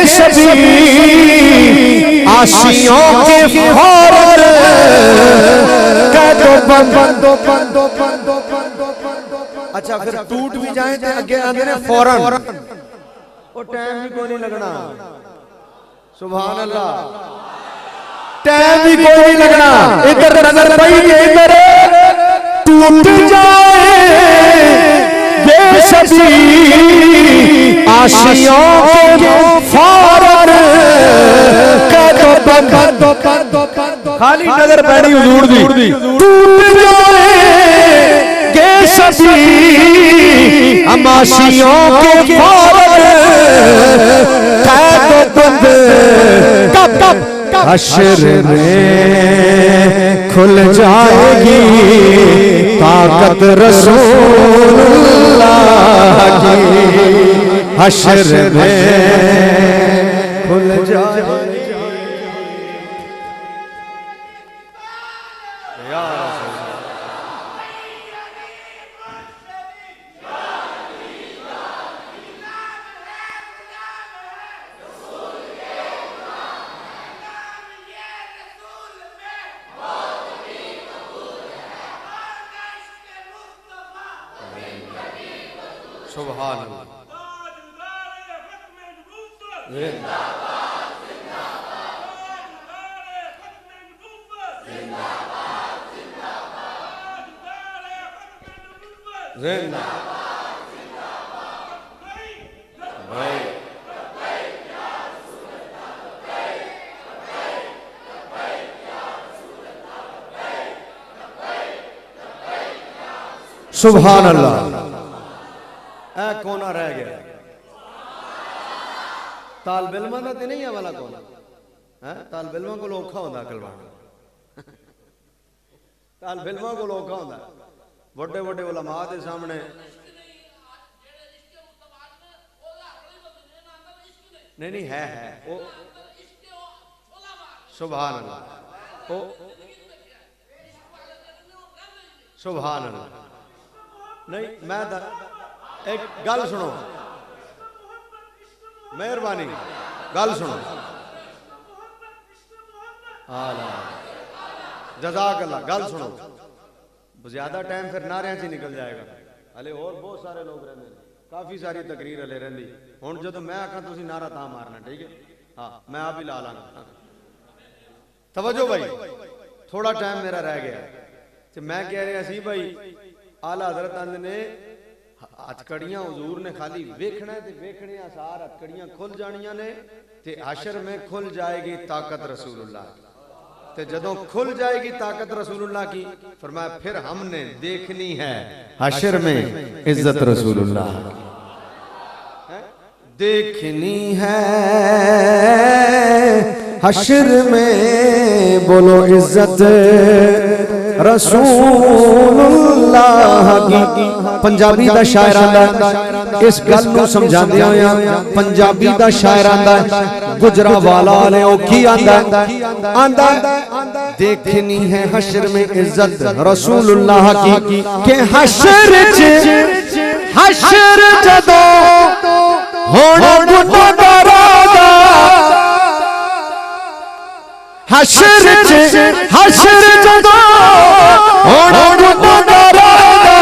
सभी आशियों के फौरन अच्छा फिर टूट भी जाए तो अगे आते ने फौरन, वो टाइम भी कोई नहीं लगना। सुभान अल्लाह, टाइम भी कोई नहीं लगना। इधर नजर पई इधर टूट जाएंगे सभी आशियों के फौरन खाली नजर पैनी हुजूर दी। टूट जाएंगे सभी आशियों के फौरन हश्र में खुल जाएगी ताकत रसूलुल्लाह की। हश्र में खुल जाएगी। सुभान अल्लाह। सुभान अल्लाह। ऐ कोना रह गया तालिब इल्मां दा ते नहीं है वाला कोना है। तालिब इल्मां को औखा होंदा कलवाना, तालिब इल्मां को औखा होंदा। बड़े बड़े उलमा दे सामने नहीं है वो। सुभान अल्लाह, ओ सुभान अल्लाह। नहीं मैं एक गल सुनो, मेहरबानी गल सुनो। जज़ाक अल्लाह। गल सुनो, ज्यादा टाइम फिर नारियां च निकल जाएगा। हले और बहुत सारे लोग रहते हैं, काफी सारी तकरीर हले रही। हुण जो मैं आखा तुसीं नारा तां मारना, ठीक है? हाँ मैं आप ही ला लांगा। तवज्जो भाई, थोड़ा टाइम मेरा रह गया तो मैं कह रहा सी भाई आला हज़रत ने हथकड़ियां हुजूर ने खाली वेखना ते वेखने आसार हथकड़ियां खुल जानियां ने ते हशर में खुल जाएगी ताकत रसूलुल्लाह ते जदों खुल जाएगी ताकत रसूलुल्लाह की फरमाया फिर हमने देखनी है हशर में इज्जत रसूलुल्लाह देखनी है हशर में बोलो इज्जत रसूलुल्लाह की। पंजाबी दा शायर आंदा इस गल नूं समझांदे होया पंजाबी दा शायर आंदा गुजरावाला वाले ओ की आंदा आंदा देखनी है हशर में इज्जत रसूलुल्लाह की के हशर जदों होना गुनाहगारां दा हशर जदों होना गुनाहगारां दा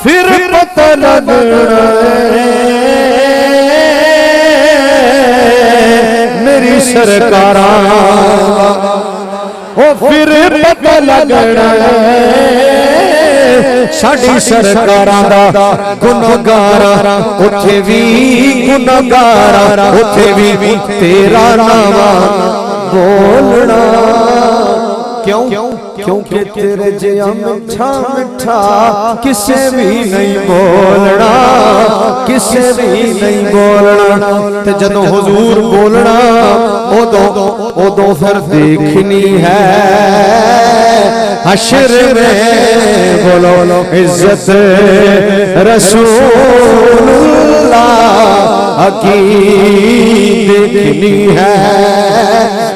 फिर पता लगना मेरी सरकारा ओ फिर पता लगना साडी सरकारां दा गुनहगार उथे भी गुनहगार उथे भी तेरा नाम बोलना क्यों क्योंकि तेरे जिया मिठा मिठा किसे भी नहीं बोलना किसे भी नहीं बोलना ते जदों हुजूर बोलना ओदों फिर देखनी है हश्र में बोलो इज्जत रसूलुल्लाह की देखनी है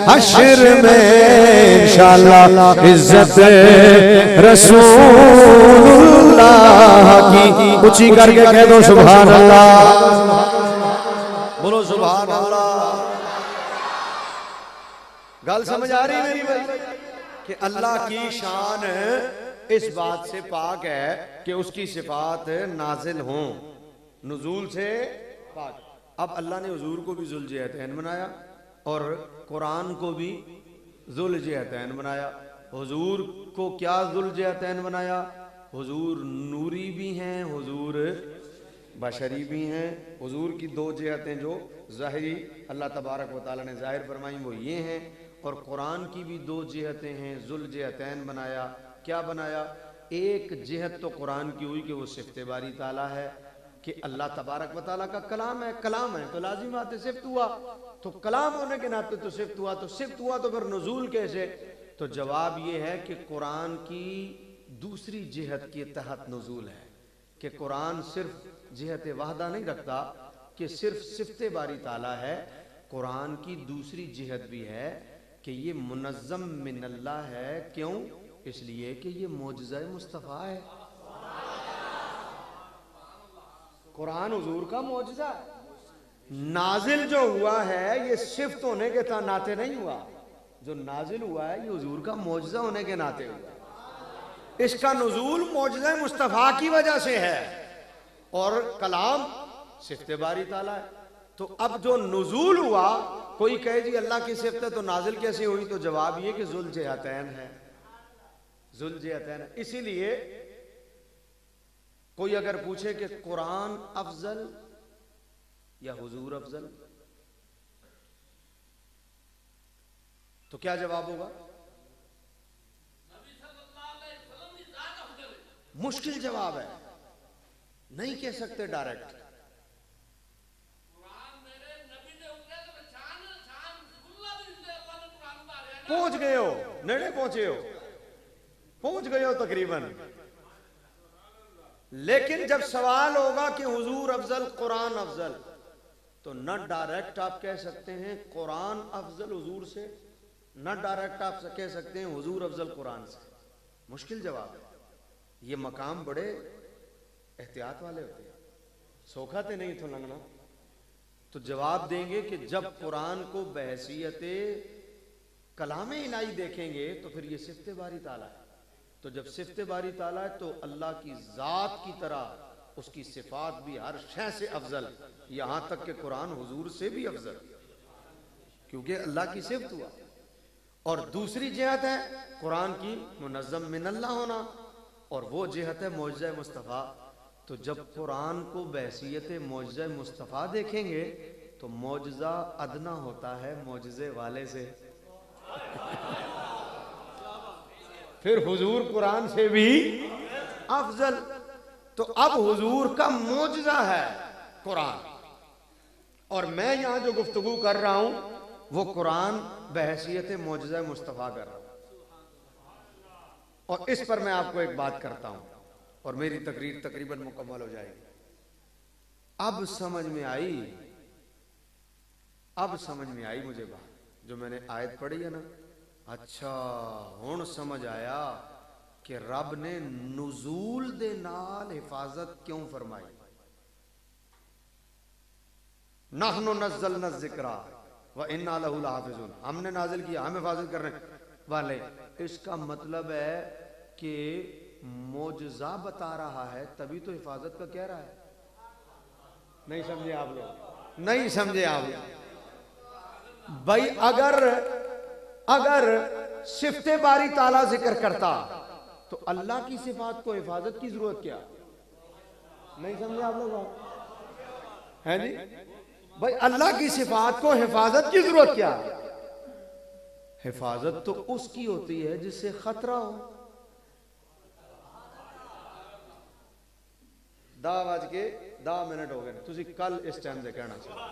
हश्र में इंशाअल्लाह इज्जत रसूलुल्लाह की। ऊंची करके कह दो सुभान अल्लाह, बोलो सुभान अल्लाह। गल समझ आ रही मेरी भाई कि अल्लाह की शान इस बात से पाक है कि उसकी सिफात नाजिल हों, नुजूल से पाक। अब अल्लाह ने हुजूर को भी ज़ुल-जिहतैन बनाया और कुरान को भी ज़ुल-जिहतैन बनाया। हुजूर को क्या ज़ुल-जिहतैन बनाया? हुजूर नूरी भी हैं, हुजूर बशरी भी हैं। हुजूर की दो जिहतें जो ज़ाहिरी अल्लाह तबारक व तआला ने ज़ाहिर फरमाई वो ये हैं, और कुरान की भी दो जिहतें हैं, ज़ुल-जिहतैन बनाया। क्या बनाया? एक जिहत तो कुरान की हुई कि वो सिफ़त बारी ताला है, कि अल्लाह तबारक व तआला का कलाम है। कलाम है तो लाजिम आते सिफ़त हुआ, तो कलाम होने के नाते तो सिफ़त हुआ, तो सिफ़त हुआ तो फिर नुज़ूल कैसे? तो जवाब ये है कि कुरान की दूसरी जिहत के तहत नुज़ूल है, कि कुरान सिर्फ जिहत वाहदा नहीं रखता कि सिर्फ सिफ़त बारी ताला है। कुरान की दूसरी जिहत भी है कि ये मुनज़्ज़म मिनल्लाह है। क्यों? इसलिए कि ये मौजज़ा मुस्तफ़ा है। कुरान हुजूर का मौजज़ा है। नाजिल जो हुआ है ये सिफ्त होने के नाते नहीं हुआ, जो नाजिल हुआ है ये हुजूर का मौजज़ा होने के नाते हुआ। इसका नुज़ूल मौजज़ा मुस्तफ़ा की वजह से है और कलाम सिफ्त बारी ताला है। तो अब जो नुज़ूल हुआ, कोई कहे जी अल्लाह की सिफ्त है तो नाजिल कैसे हुई? तो जवाब ये कि ज़ुल-जिहतैन है, ज़ुल-जिहतैन। इसीलिए कोई अगर पूछे कि कुरान अफजल या हुजूर अफजल, तो क्या जवाब होगा? मुश्किल जवाब है, नहीं कह सकते डायरेक्ट। पहुंच गए हो, नेड़े पहुंचे हो, पहुंच गए हो तकरीबन। लेकिन जब सवाल होगा कि हुजूर अफजल कुरान अफजल, तो न डायरेक्ट आप कह सकते हैं कुरान अफजल हुजूर से, न डायरेक्ट आप कह सकते हैं हुजूर अफजल कुरान से। मुश्किल जवाब है। ये मकाम बड़े एहतियात वाले होते हैं, सोखाते नहीं तो लगना। तो जवाब देंगे कि जब कुरान को बहसीयते कलाम इलाही देखेंगे तो फिर ये सिफ्त बारी ताला है। तो जब सिफ्त बारी ताला है तो अल्लाह की ज़ात की तरह उसकी सिफात भी हर शय से अफजल, यहां तक कि कुरान हुजूर से भी अफजल, क्योंकि अल्लाह की सिफ्त हुआ। और दूसरी जिहत है कुरान की मुनज़्ज़म मिनल्लाह होना, और वो जिहत है मौजज़ा मुस्तफ़ा। तो जब कुरान को बहसीयत मौजज़ा मुस्तफ़ा देखेंगे तो मौजज़ा अदना होता है मौजज़े वाले से। फिर हुजूर कुरान से भी अफजल। तो अब हुजूर का मौजज़ा है कुरान, और मैं यहां जो गुफ्तगू कर रहा हूं वो कुरान बहसीयत मौजज़ा मुस्तफ़ा कर रहा हूं। और इस पर मैं आपको एक बात करता हूं और मेरी तकरीर तकरीबन मुकम्मल हो जाएगी। अब समझ में आई, अब समझ में आई मुझे बात जो मैंने आयत पढ़ी है ना। अच्छा हुण समझ आया कि रब ने नुज़ूल दे नाल हिफाजत क्यों फरमाई। नहनु नज़्ज़लना ज़िक्रा व इन्ना लहू लहाफ़िज़ून, हमने नाजिल किया, हम हिफाजत करने वाले। इसका मतलब है कि मौजज़ा बता रहा है तभी तो हिफाजत का कह रहा है। नहीं समझे आप लोग? नहीं समझे आप लोग? भाई अगर सिफ्ते बारी ताला जिक्र करता तो अल्लाह की सिफात को हिफाजत की जरूरत क्या? नहीं समझे आप लोग है जी भाई? अल्लाह की सिफात को हिफाजत की जरूरत क्या? हिफाजत तो उसकी होती है जिससे खतरा हो। 10:10 हो गए, तुसी कल इस टाइम से कहना चाहिए।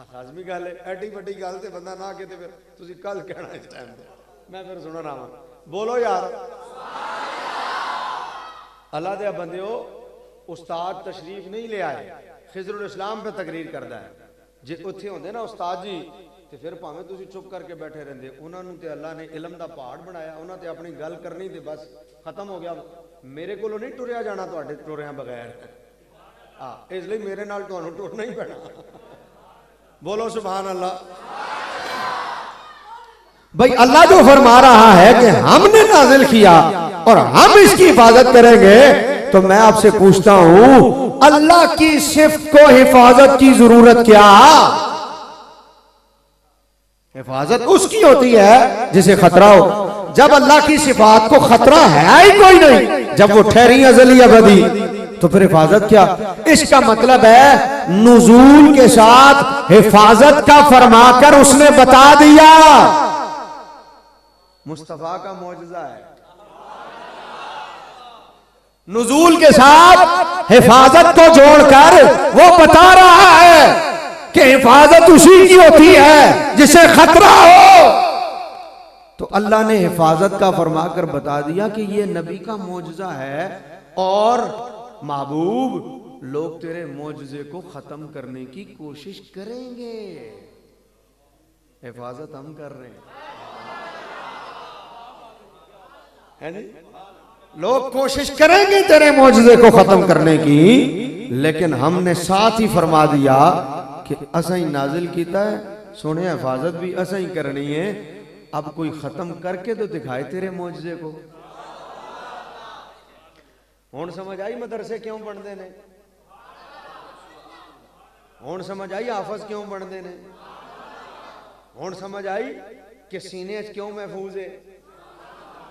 लाजमी गल है, एडी वड्डी गल ते बंदा ना कहते फिर तुसी कल कहना इस टाइम से, मैं फिर सुना रहा। बोलो यार। अल्लाह दे बंदियो, उस्ताद तशरीफ नहीं ले आए, खिजरुल इस्लाम पे तकरीर करता है। जे उत्थे होंदे ना उस्ताद जी ते फिर भावें तुसी चुप करके बैठे रहंदे। उन्हां नूं ते अल्लाह ने इलम दा पहाड़ बनाया, उन्हां ते अपनी गल करनी ते बस खत्म हो गया। मेरे कोलों नहीं टुरिया जाना तुहाडे टुरिया बगैर। हाँ, इसलिए मेरे नाल तुहानूं टुरना ही पैना। बोलो सुभान अल्लाह। भाई अल्लाह जो फरमा रहा है कि हमने नाजिल किया और हम इसकी हिफाजत करेंगे, तो मैं आपसे पूछता हूं अल्लाह की सिफ्त को हिफाजत की जरूरत क्या? हिफाजत उसकी होती है जिसे खतरा हो। जब अल्लाह की सिफात को खतरा है ही कोई नहीं, जब वो ठहरी अज़ली अबदी, तो फिर हिफाजत क्या? इसका मतलब है नुज़ूल के साथ हिफाजत का फरमाकर उसने बता दिया। मुस्तफा का मौजज़ा है। नुज़ूल के साथ हिफाजत को जोड़कर वो बता रहा है कि हिफाजत उसी की होती है जिसे खतरा हो। तो अल्लाह ने हिफाजत का फरमाकर बता दिया कि ये नबी का मौजज़ा है और महबूब लोग तेरे मौजज़े को खत्म करने की कोशिश करेंगे। हिफाजत हम कर रहे हैं, है नहीं? लोग कोशिश करेंगे तेरे मौजज़े को खत्म करने की, लेकिन हमने साथ ही फरमा दिया कि असा ही नाजिल कीता है, सुने हिफाजत भी असा ही करनी है। अब कोई खत्म करके तो दिखाए तेरे मौजज़े को। हुण समझ आई मदरसे क्यों बनते ने? हुण समझ आई हाफज क्यों बनते ने? हुण समझ आई कि सीने क्यों महफूज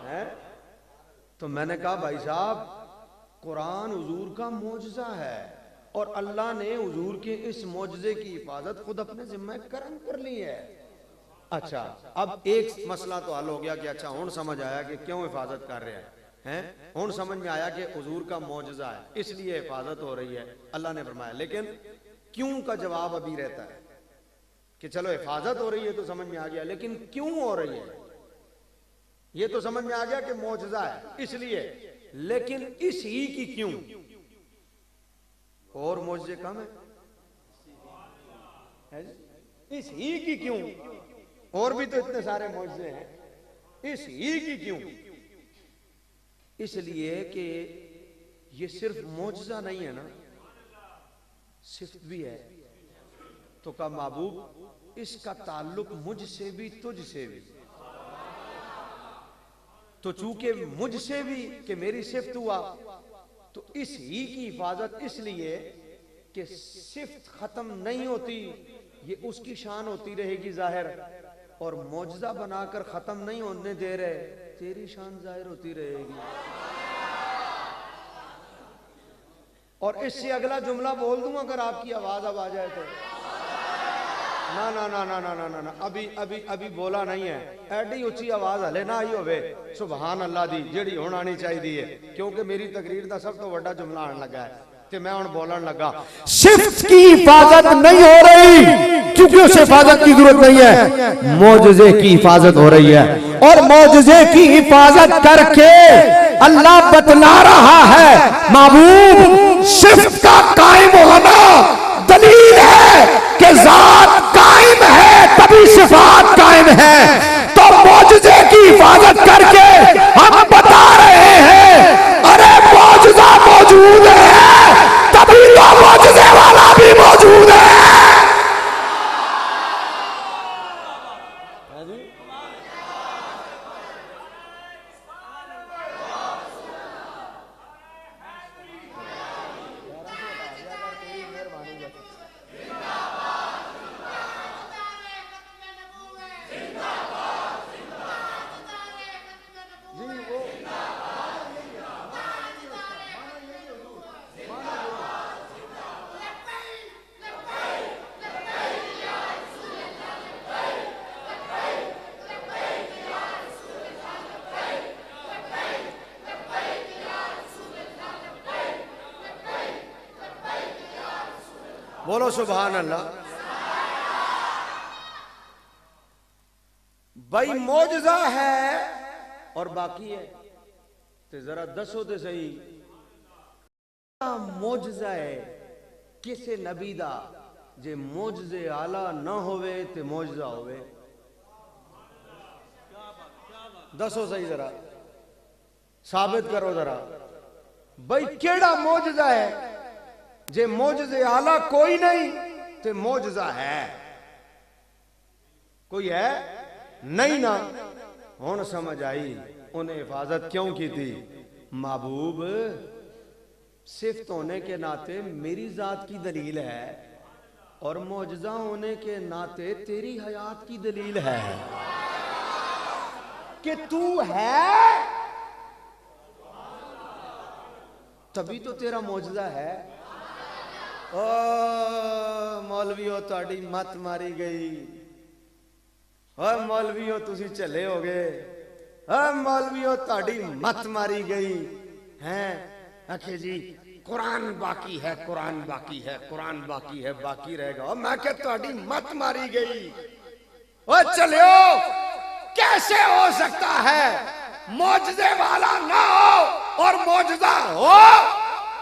है? तो मैंने कहा भाई साहब, कुरान हुजूर का मौजज़ा है और अल्लाह ने हुजूर के इस मौजज़े की हिफाजत खुद अपने जिम्मे करम कर ली है। अच्छा, अब एक मसला तो हल हो गया कि अच्छा हुण समझ आया कि क्यों हिफाजत कर रहे हैं। हुण समझ में आया कि हुजूर का मौजज़ा है इसलिए हिफाजत हो रही है, अल्लाह ने फरमाया। लेकिन क्यों का जवाब अभी रहता है कि चलो हिफाजत हो रही है तो समझ में आ गया, लेकिन क्यों हो रही है ये तो समझ में आ गया कि मौजज़ा है इसलिए, लेकिन इस ही की क्यों? और मौजज़े कम है, इस ही की क्यों? और भी तो इतने सारे मौजज़े हैं, इस ही की क्यों? इसलिए कि ये सिर्फ मौजज़ा नहीं है ना, सिफ्त भी है। तो का महबूब इसका ताल्लुक मुझसे भी तुझसे भी, तो चूंकि मुझसे भी कि मेरी सिफ्त हुआ, तो इस ही की हिफाजत इसलिए कि सिफ्त खत्म नहीं होती, ये उसकी शान होती रहेगी जाहिर, और मौजज़ा बनाकर खत्म नहीं होने दे रहे, तेरी शान जाहिर होती रहेगी। और इससे अगला जुमला बोल दूं अगर आपकी आवाज अब आ जाए तो, ना ना ना ना ना ना ना ना अभी अभी अभी बोला नहीं है, एडी उच्ची आवाज हले ना आई होवे सुभान अल्लाह दी जेड़ी हुण आनी चाहिए, क्योंकि मेरी तकरीर दा सब तो बड़ा जुमला आने लगा है ते मैं हुण बोलन लगा। सिफ्त की हिफाजत नहीं हो रही क्योंकि उसे हिफाजत की जरूरत नहीं है, मौजज़े की हिफाजत हो रही है। और मौजज़े की हिफाजत करके अल्लाह बतला रहा है महबूब सिफ्त का कायम होना दलील है कि जात कायम है तभी सिफात कायम है। तो मौजज़े की हिफाजत करके हम बता रहे हैं अरे मौजज़ा मौजूद है तभी तो मौजज़े वाला भी मौजूद है। बोलो सुभान अल्लाह। भाई मौजज़ा है और बाकी है ते जरा दसो ते सही मौजज़ा है किसे नबी दा जे मौजज़े आला ना होवे ते मौजज़ा होवे। दसो सही जरा साबित करो जरा भाई केड़ा मौजज़ा है जे मौजज़े आला कोई नहीं ते मौजज़ा है कोई है नहीं ना। हुण समझ आई उन्हें हिफाजत क्यों की थी। महबूब सिफ्त होने के नाते मेरी जात की दलील है और मौजज़ा होने के नाते तेरी हयात की दलील है कि तू है तभी तो तेरा मौजज़ा है। ओ मौलवियों ताड़ी मत मारी गई। और मौलवियों तुसी चले हो गए। मौलवियों ताड़ी मत मारी गई हैं। आखे जी कुरान बाकी है, कुरान बाकी है, कुरान बाकी है, बाकी रहेगा। और मैं क्या ताड़ी मत मारी गई। और चलो कैसे हो सकता है मौजज़े वाला ना हो और मौजज़ा हो।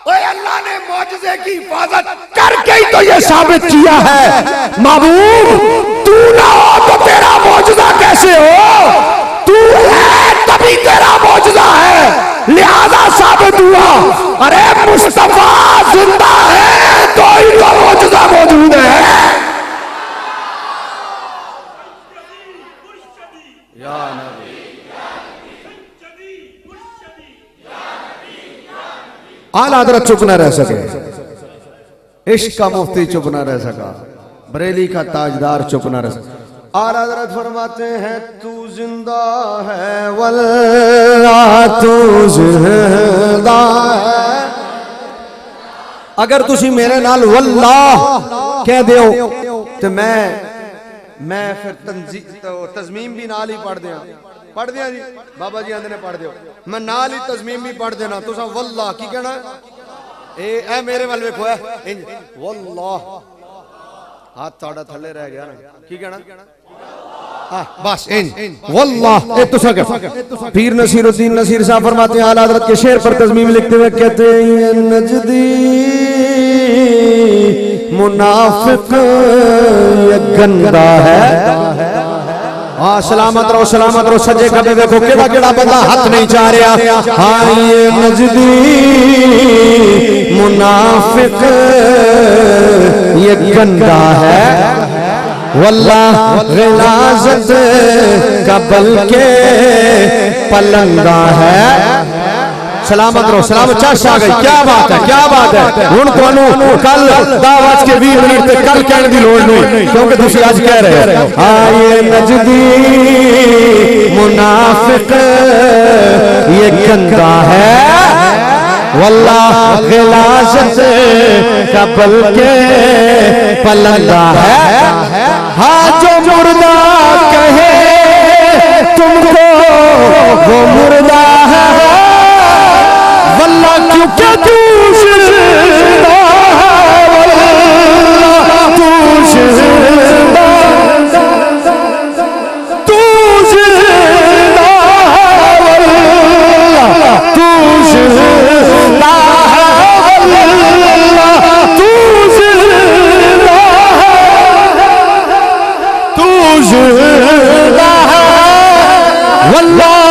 ओए अल्लाह ने मौजज़े की हिफाजत करके ही तो ये साबित किया है। महबूब तू ना हो तो तेरा मौजज़ा कैसे हो। तू है तभी तेरा मौजज़ा है लिहाजा साबित हुआ। अरे मुस्तफा जिंदा है तो ही तो मौजज़ा मौजूद है। या नबी आला हज़रत चुप न रह सके। इश्क का मुफ्ती चुप न रह सका। बरेली का ताजदार चुप न रह सका। आला हज़रत फरमाते हैं तू जिंदा है वल्लाह तू जिंदा है। अगर तुसी मेरे नाल वल्लाह कह दियो तो मैं फिर तज़मीम भी नाल ही पढ़ दिया जी। बाबा जी आंदे ने पढ़ दियो मैं नाल ही तज़मीम भी पढ़ देना। तुसा वल्लाह की कहना ए मेरे वाल वेखो है वल्लाह हाथ थोड़ा थले रह गया ना की कहना बस वल्लाह ए तुसा कह। पीर नसीरुद्दीन नसीर साहब फरमाते हैं आला हज़रत के शेर पर तज़मीम लिखते हुए कहते हैं नजदी मुनाफिक ये गंदा है। हाँ सलामत रहो सजे खबे देखो केड़ा केड़ा बंदा हाथ नहीं चाह रहा। हाँ ये नजदी मुनाफिक ये गंदा है वल्लाह गिलाज़त का बल्कि पलंगा है। सलामत रहो सलामत चर्च आ गई। क्या बात है क्या बात है। हुण तुहानू कल 10 के 20 मिनट तक कल कहने की लोड़ नहीं क्योंकि तुसी आज कह रहे हो। आए नजदी मुनाफिक ये गंदा है वल्लाह गिलाज़त का बल्कि पलंगा है। हाँ जो मुर्दा कहे तुमको वो मुर्दा है वल्लाह क्योंकि तू जिंदा तू जिंदा तू जिंदा तू जिंदा तू जिंदा तू जिंदा वल्लाह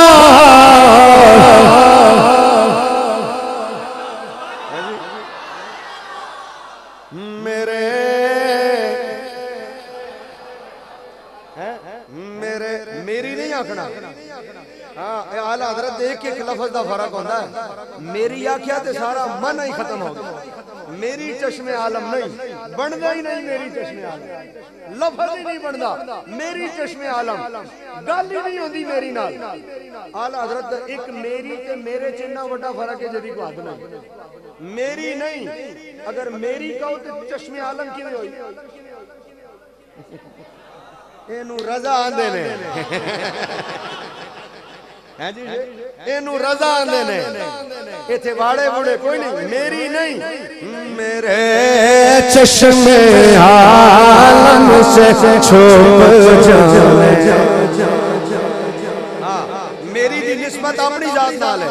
मेरी नहीं आखना। हाँ आला हज़रत एक एक लफ्ज़ का फर्क होता है। मेरी आख्या तो सारा मन ही खत्म हो गया। मेरी चश्मे आलम नहीं बनता ही नहीं। मेरी चश्मे आलम लफ्ज़ ही नहीं बनता। मेरी चश्मे आलम गल ही नहीं होती मेरी नाल। आला हज़रत एक मेरी ते मेरे च इन्ना बड़ा फर्क है जदी को हद नहीं। मेरी नहीं अगर मेरी कहो तो चश्मे आलम किवें होई। एनू रजा आंदे ने हैं जी एनू रजा आंदे ने। इथे वाड़े बूढ़े कोई नहीं। मेरी नहीं मेरे चश्मे आलम से छुप जाने। मेरी दी निस्बत अपनी जात नाल है।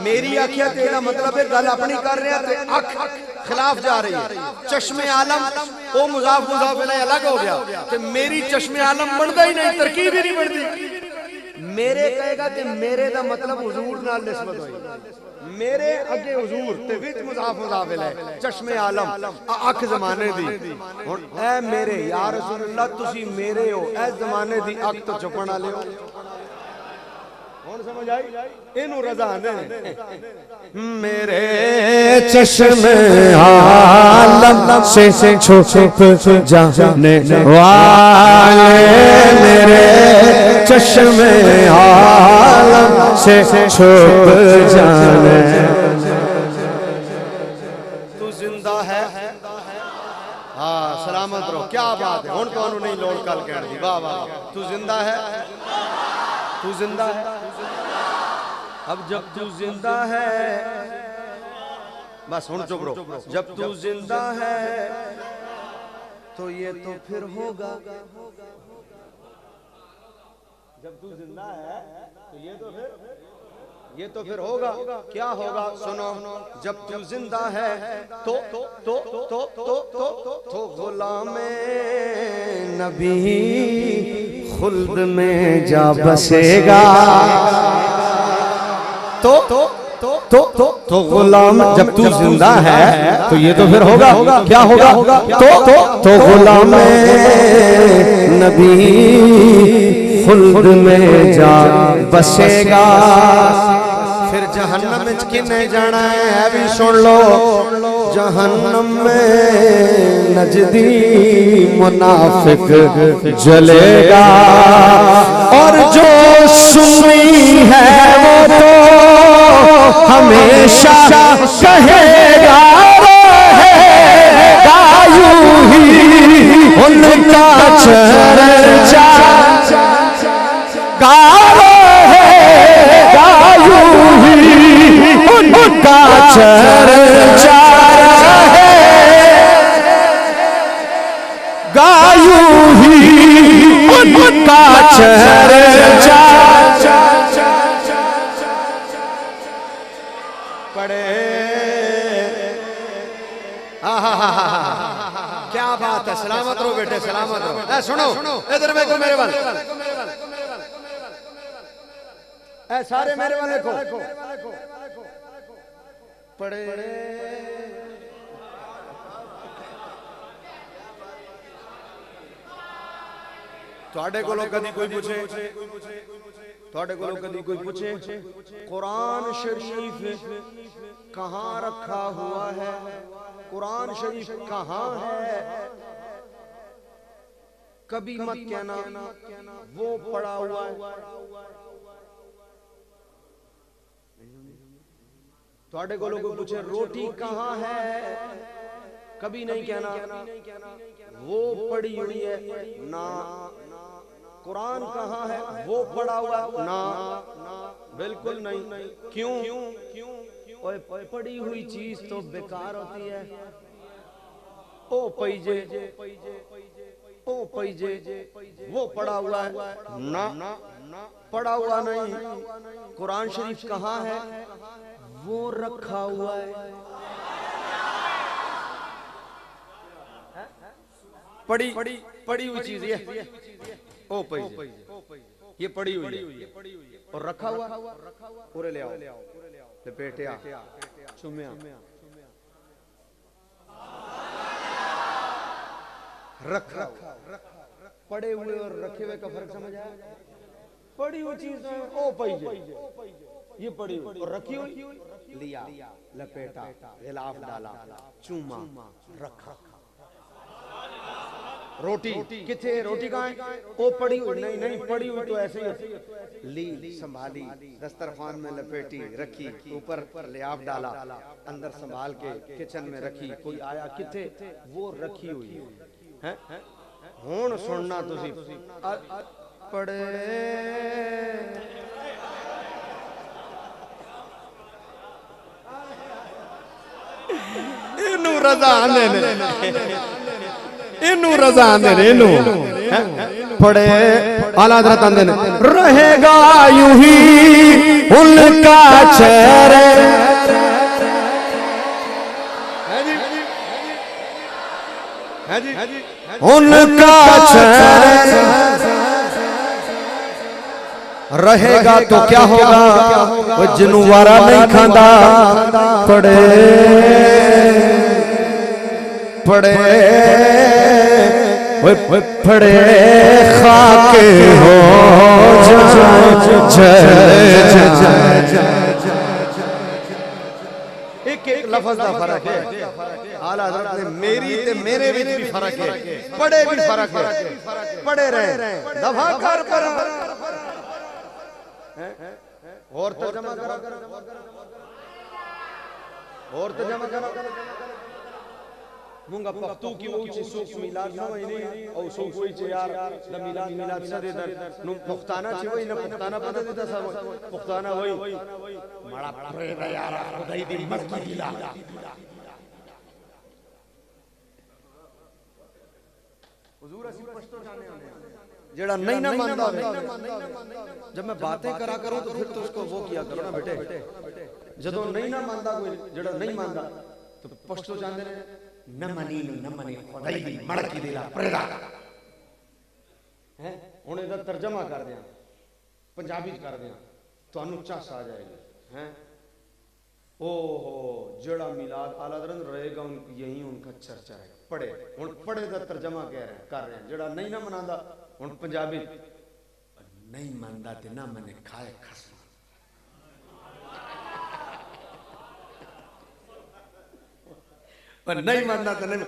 मेरी आखिया तेरा मतलब है गल अपनी कर रहे हैं, अख खिलाफ जा रही है। चश्मे आलम वो मुजाफ मुजाफ अलग हो गया, तो मेरी चश्मे आलम बनता ही नहीं, तरकीब ही नहीं बनती। मेरे कहेगा कि मेरे दा मतलब हुजूर नाल निस्बत होई, मेरे अगे हुजूर ते विच मुजाफ मुजाफ है। चश्मे आलम अख जमाने दी। हुण ऐ मेरे या रसूल अल्लाह तुसी मेरे हो, ऐ जमाने दी अख तो छुपण वाले हो। समझ आई? इनू रजा ने मेरे चश्मे आलम से छुप जाने वाले, मेरे चश्मे आलम से छुप जाने। तू जिंदा है, हाँ सलामत रहो। क्या बात है, हुण तुहानू नहीं लोड़ कल कहण दी। वाह वाह, तू जिंदा है, तू जिंदा है। अब जब तू जिंदा है, बस हुण चुप रहो। जब तू जिंदा है तो ये तो फिर होगा। जब तू जिंदा है तो ये तो फिर होगा। क्या होगा सुनो। जब तू जिंदा है तो गुलामे नबी खुल्द में जा बसेगा। तो गुलाम जब तू जिंदा है तो ये तो फिर होगा। क्या होगा? तो गुलाम नबी खुल्द में जा बसेगा। फिर जहन्नम में किने जाना है भी सुन लो। जहन्नम में नजदी मुनाफिक जलेगा, और जो सुन्नी है वो तो हमेशा कहेगा रहेगा यूं ही उनका चर्चा गा रहेगा यूं ही उनका चर्चा गायू ही उनका चर्चा पड़े। क्या बात है, सलामत रहो बेटे, सलामत रहो। सुनो इधर देखो मेरे वाले, सारे मेरे वाले देखो। पड़े ਤੁਹਾਡੇ ਕੋਲੋਂ ਕਦੀ ਕੋਈ ਪੁੱਛੇ, ਤੁਹਾਡੇ ਕੋਲੋਂ कभी कोई पूछे कुरान शरीफ कहाँ रखा हुआ है, कुरान शरीफ कहाँ है, कभी मत कहना वो पड़ा हुआ है। ਤੁਹਾਡੇ ਕੋਲੋਂ कोई पूछे रोटी कहाँ है, कभी नहीं कहना वो पड़ी हुई है ना। कुरान कहाँ है, वो पड़ा हुआ ना, बिल्कुल नहीं। क्यों? पड़ी हुई चीज तो बेकार होती है। ओ पैजे वो पड़ा हुआ है ना, पड़ा हुआ नहीं। कुरान शरीफ कहाँ है, वो रखा हुआ है। पड़ी हुई चीज ये ओ पैजे, ये पड़ी हुई है और रखा हुआ। पूरे ले आओ, लपेटिया, चुम्या, रखा। पड़े हुए और रखे हुए का फर्क समझ आया? पड़ी हुई चीज ओ पैजे, ये पड़ी हुई और रखी हुई, लिया, लपेटा, गिलाफ डाला, चूमा, रखा। रोटी किथे, रोटी कहाँ है? ओ पड़ी हुई नहीं पड़ी हुई तो ऐसे ही ली, संभाली, दस्तरखान में लपेटी, रखी, ऊपर लियाफ डाला, अंदर संभाल के किचन में रखी। कोई आया किथे, वो रखी हुई है। हुण सुनना तुसी पड़े इनू रजा आंदे ने, इनू रजा आंदे ने, इनू पढ़े आला हज़रत आंदे ने, रहेगा यूं ही उनका चेहरा, उनका चेहरा रहेगा तो क्या होगा, वो जिनुवारा नहीं खांदा, पड़े पड़े पड़े खाक हो एक एक लफ्ज का फर्क है। आला हज़रत ने मेरी ते मेरे विच भी फर्क है, पढ़े भी फर्क है, पढ़े रहे दफा कर पर और तर्जमा करा, और तर्जमा करा मुंगा पख्तू की ऊंची सूक मिलाद ना वही नहीं और सूक वही चे यार न मिलाद मिलाद सा देता नु पुख्ताना चे वही न पुख्ताना पता देता सब पुख्ताना वही बड़ा प्रेम यार खुदाई दी मर्की दिला हुजूर असि पश्तो जाने जेड़ा नहीं ना मानता जब मैं बातें करा करूं तो फिर तो उसको वो किया करो ना बेटे, जदों नहीं ना मानता कोई जेड़ा नहीं मानता तो पश्तो जाने न मनी खुदाई दी मड़की दिला प्रेदा है हुण इहदा तर्जमा कर दियां पंजाबी कर दियां तुहानू झस आ जाएगी हैं। ओहो जेड़ा मिलाद आला हज़रत रहेगा यही उनका चर्चा है, पढ़े हुण पढ़े दा तर्जमा कह रहे हैं कर रहे हैं, जेड़ा नहीं ना मनांदा हुण पंजाबी नहीं मानदा ते ना मने खाए खसम पर नहीं मानदा ते नहीं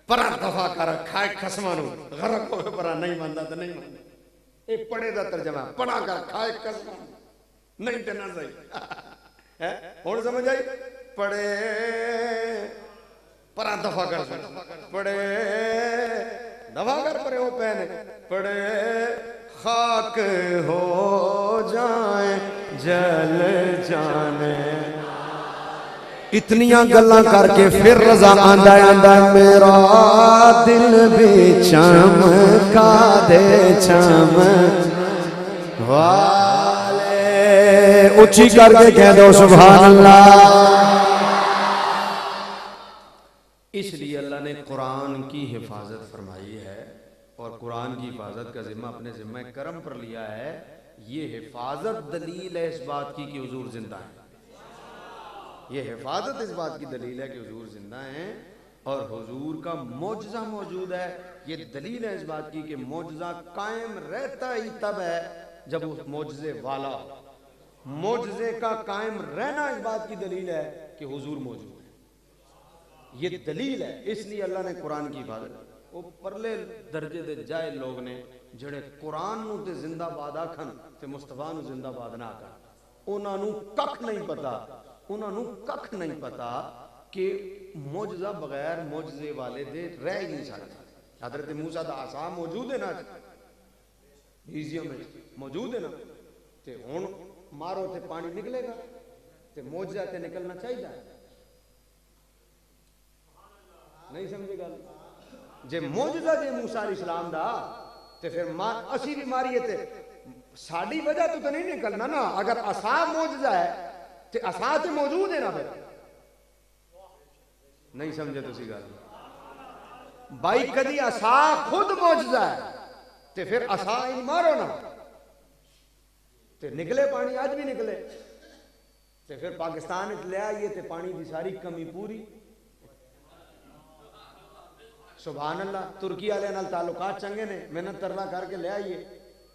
पर दफा कर खाए खसमा नु गरक होवे पर नहीं मानदा ते नहीं मानदा ए पढ़े दा तर्जमा पढ़ा कर खाए कसम नहीं ते ना सही है हुण समझ आई पढ़े पर दफा कर पढ़े दफा कर परे ओ पहने पढ़े खाक हो जाए जल जाने इतनियां गल्लां करके फिर रजा आंदा आंदा मेरा दिल भी चमका दे चम वाले ऊंची करके कह दो सुभान अल्लाह। इसलिए अल्लाह ने कुरान की हिफाजत फरमाई है और कुरान की हिफाजत का जिम्मा अपने जिम्मे करम पर लिया है। ये हिफाजत दलील है इस बात की कि हुजूर जिंदा है, ये हिफाजत इस बात की दलील है कि हुजूर जिंदा हैं और हुजूर का मौजज़ा मौजूद है। ये दलील है इस बात की कि मौजज़ा कायम रहता ही तब है जब उस मौजज़े वाला, मौजज़े का कायम रहना इस बात की दलील है कि हुजूर मौजूद है। ये दलील है, इसलिए अल्लाह ने कुरान की हिफाजत। वो परले दर्जे दे जाए लोग ने जेड़े कुरान नू ते जिंदाबाद आखन ते मुस्तफा नू जिंदाबाद ना आखन, उन्हां नू कख नहीं पता, उन्होंने कख नहीं पता कि मौजज़ा बगैर मौजज़े वाले दे रह ही नहीं सकता। हज़रत मूसा दा आसा मौजूद है ना, म्यूजियम में मौजूद है ना, ते हुण मारो ते पानी निकलेगा, ते मौजज़ा ते निकलना चाहिए। नहीं समझे गल? जे मौजज़ा जे मूसा अलैहिस्सलाम दा ते फिर असी भी मारिए ते साडी वजह तो नहीं निकलना ना। अगर आसा मौजज़ा है ते असा तो मौजूद है ना, फिर नहीं समझे तुसी गल भाई। कदी असा खुद मौजज़ा है ते फिर असा ही मारो ना ते निकले पानी, आज भी निकले ते फिर पाकिस्तान ले आइए ते पानी की सारी कमी पूरी। सुभान अल्लाह, तुर्की वाले नाल ताल्लुकात चंगे ने, मेहनत तरला करके ले आइए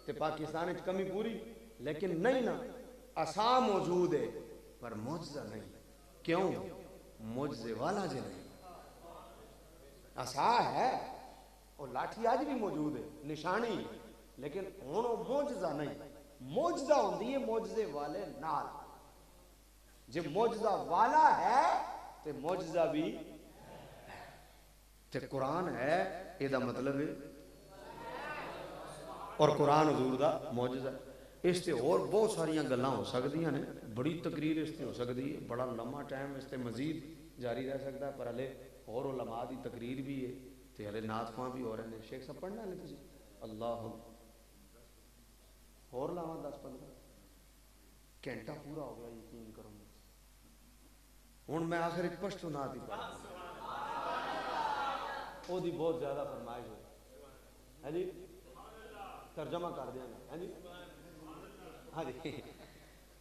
ते पाकिस्तान कमी पूरी। लेकिन नहीं ना, असा मौजूद है पर मौजज़ा नहीं। क्यों? मौजज़े वाला जे नहीं। असा है और लाठी आज भी मौजूद है, निशानी, लेकिन हुण मौजज़ा नहीं। मौजज़ा होंदी है मौजज़े वाले नाल। जे मौजज़ा वाला है ते मौजज़ा भी है। ते कुरान है, एदा मतलब है और कुरान हुजूर दा मौजज़ा। इस ते और बहुत सारिया गल्लां हो सकदियां ने, बड़ी तकरीर इस ते हो सकती है, बड़ा लम्मा टाइम इस ते मजीद जारी रह सकता है पर हले और उलमा दी तकरीर भी है तो हले नात खां भी हो रहे हैं शेख साहब पढ़ना हले तुसी अल्लाह और लावा 10-15 घंटा पूरा हो गया यकीन करो हुण मैं आखिर एक पश्तो नात ही पढ़ ओदी बहुत ज्यादा फरमाइश है जी तर्जमा कर दिया है जी हाँ जी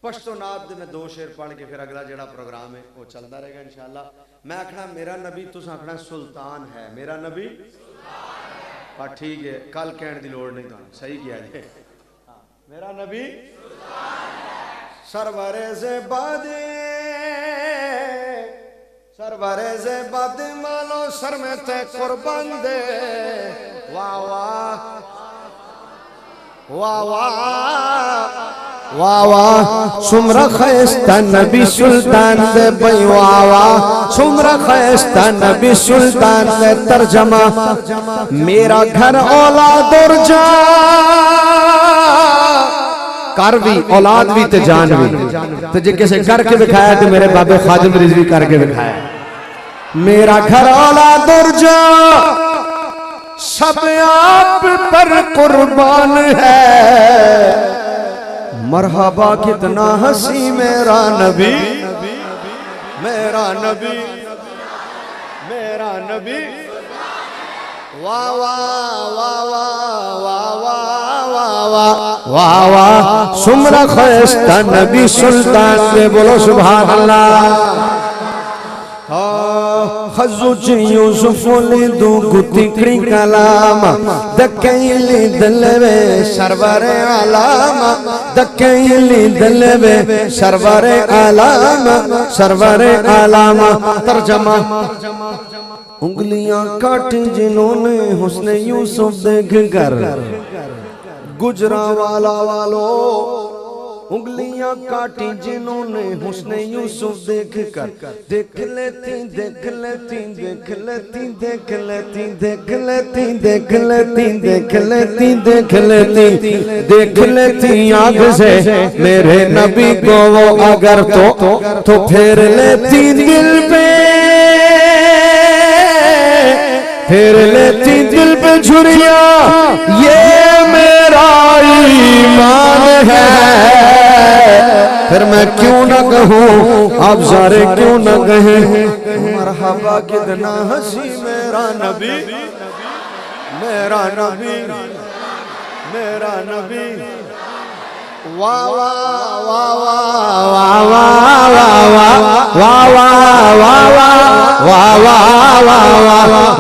पश्तो नात दे मैं 2 शेर पढ़ के फिर अगला जेड़ा प्रोग्राम है वो चलता रहेगा इंशाअल्लाह मैं आखना मेरा नबी तुस आखना सुल्तान है मेरा नबी पर ठीक है कल कहने की लोड़ नहीं तुहानू सही किया जी हाँ मेरा नबी सरवरे से बादे मालो सर में ते कुर्बान दे वाह वाह वाह वाह वाह वाह सुमरा खैस्ता नबी सुल्तान दे भाई वाह वाह सुमरा खैस्ता नबी सुल्तान दे तर्जमा मेरा घर औलाद और कर भी औलाद भी ते जान भी तो जे किसे करके दिखाया तो मेरे बाबे खादिम रिजवी करके दिखाया मेरा घर औलाद और सब आप पर कुर्बान है मरहबा कितना हंसी मेरा नबी मेरा नबी मेरा नबी वाह वाह वाह वाह वाह वाह वाह वाह वाह सुमरा खैस्ता नबी सुल्तान दे बोलो सुभान अल्लाह खजुच यूसुफ ले दो गुतिकड़ी कलाम दकैली दलवे सरवर आलाम दकैली दलवे सरवर आलाम तर्जमा उंगलियां काटी जिन्होंने हुस्न यूसुफ देख कर गुजरा वाला वालो उंगलियां काटी जिन्होंने हुस्न यूसुफ देख कर देख लेती देख लेती देख लेती देख लेती देख लेती देख लेती देख लेती देख लेती देख लेती आग से मेरे नबी को वो अगर तो फेर लेती दिल पे फेर लेती दिल पे छुरिया ये मेरा ईमान है फिर मैं क्यों न कहूँ आप सारे क्यों न कहें मरहबा कितना हंसी मेरा नबी मेरा नबी मेरा नबी वाह वाह वाह वाह वाह वाह वाह वाह वाह वाह वाह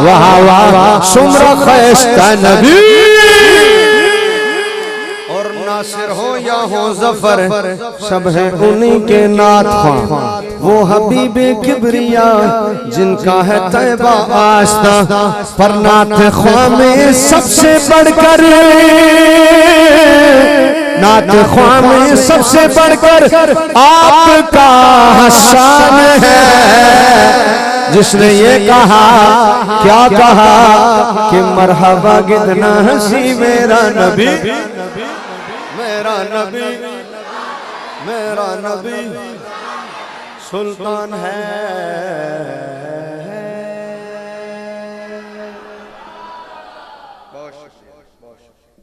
वाह वाह वाह सुमरा खैस्ता नबी और नासिर हो या हो जफर सब है उन्हीं के नाथ ख्वां वो हबीबे किबरिया जिनका है तैबा आस्था पर नाथ ख्वां में सबसे बढ़कर नाथ ख्वां में सबसे बढ़कर आपका हसान है जिसने ये कहा क्या कहा कि मरहबा कितना हंसी मेरा नबी मेरा नबी मेरा नबी सुल्तान है।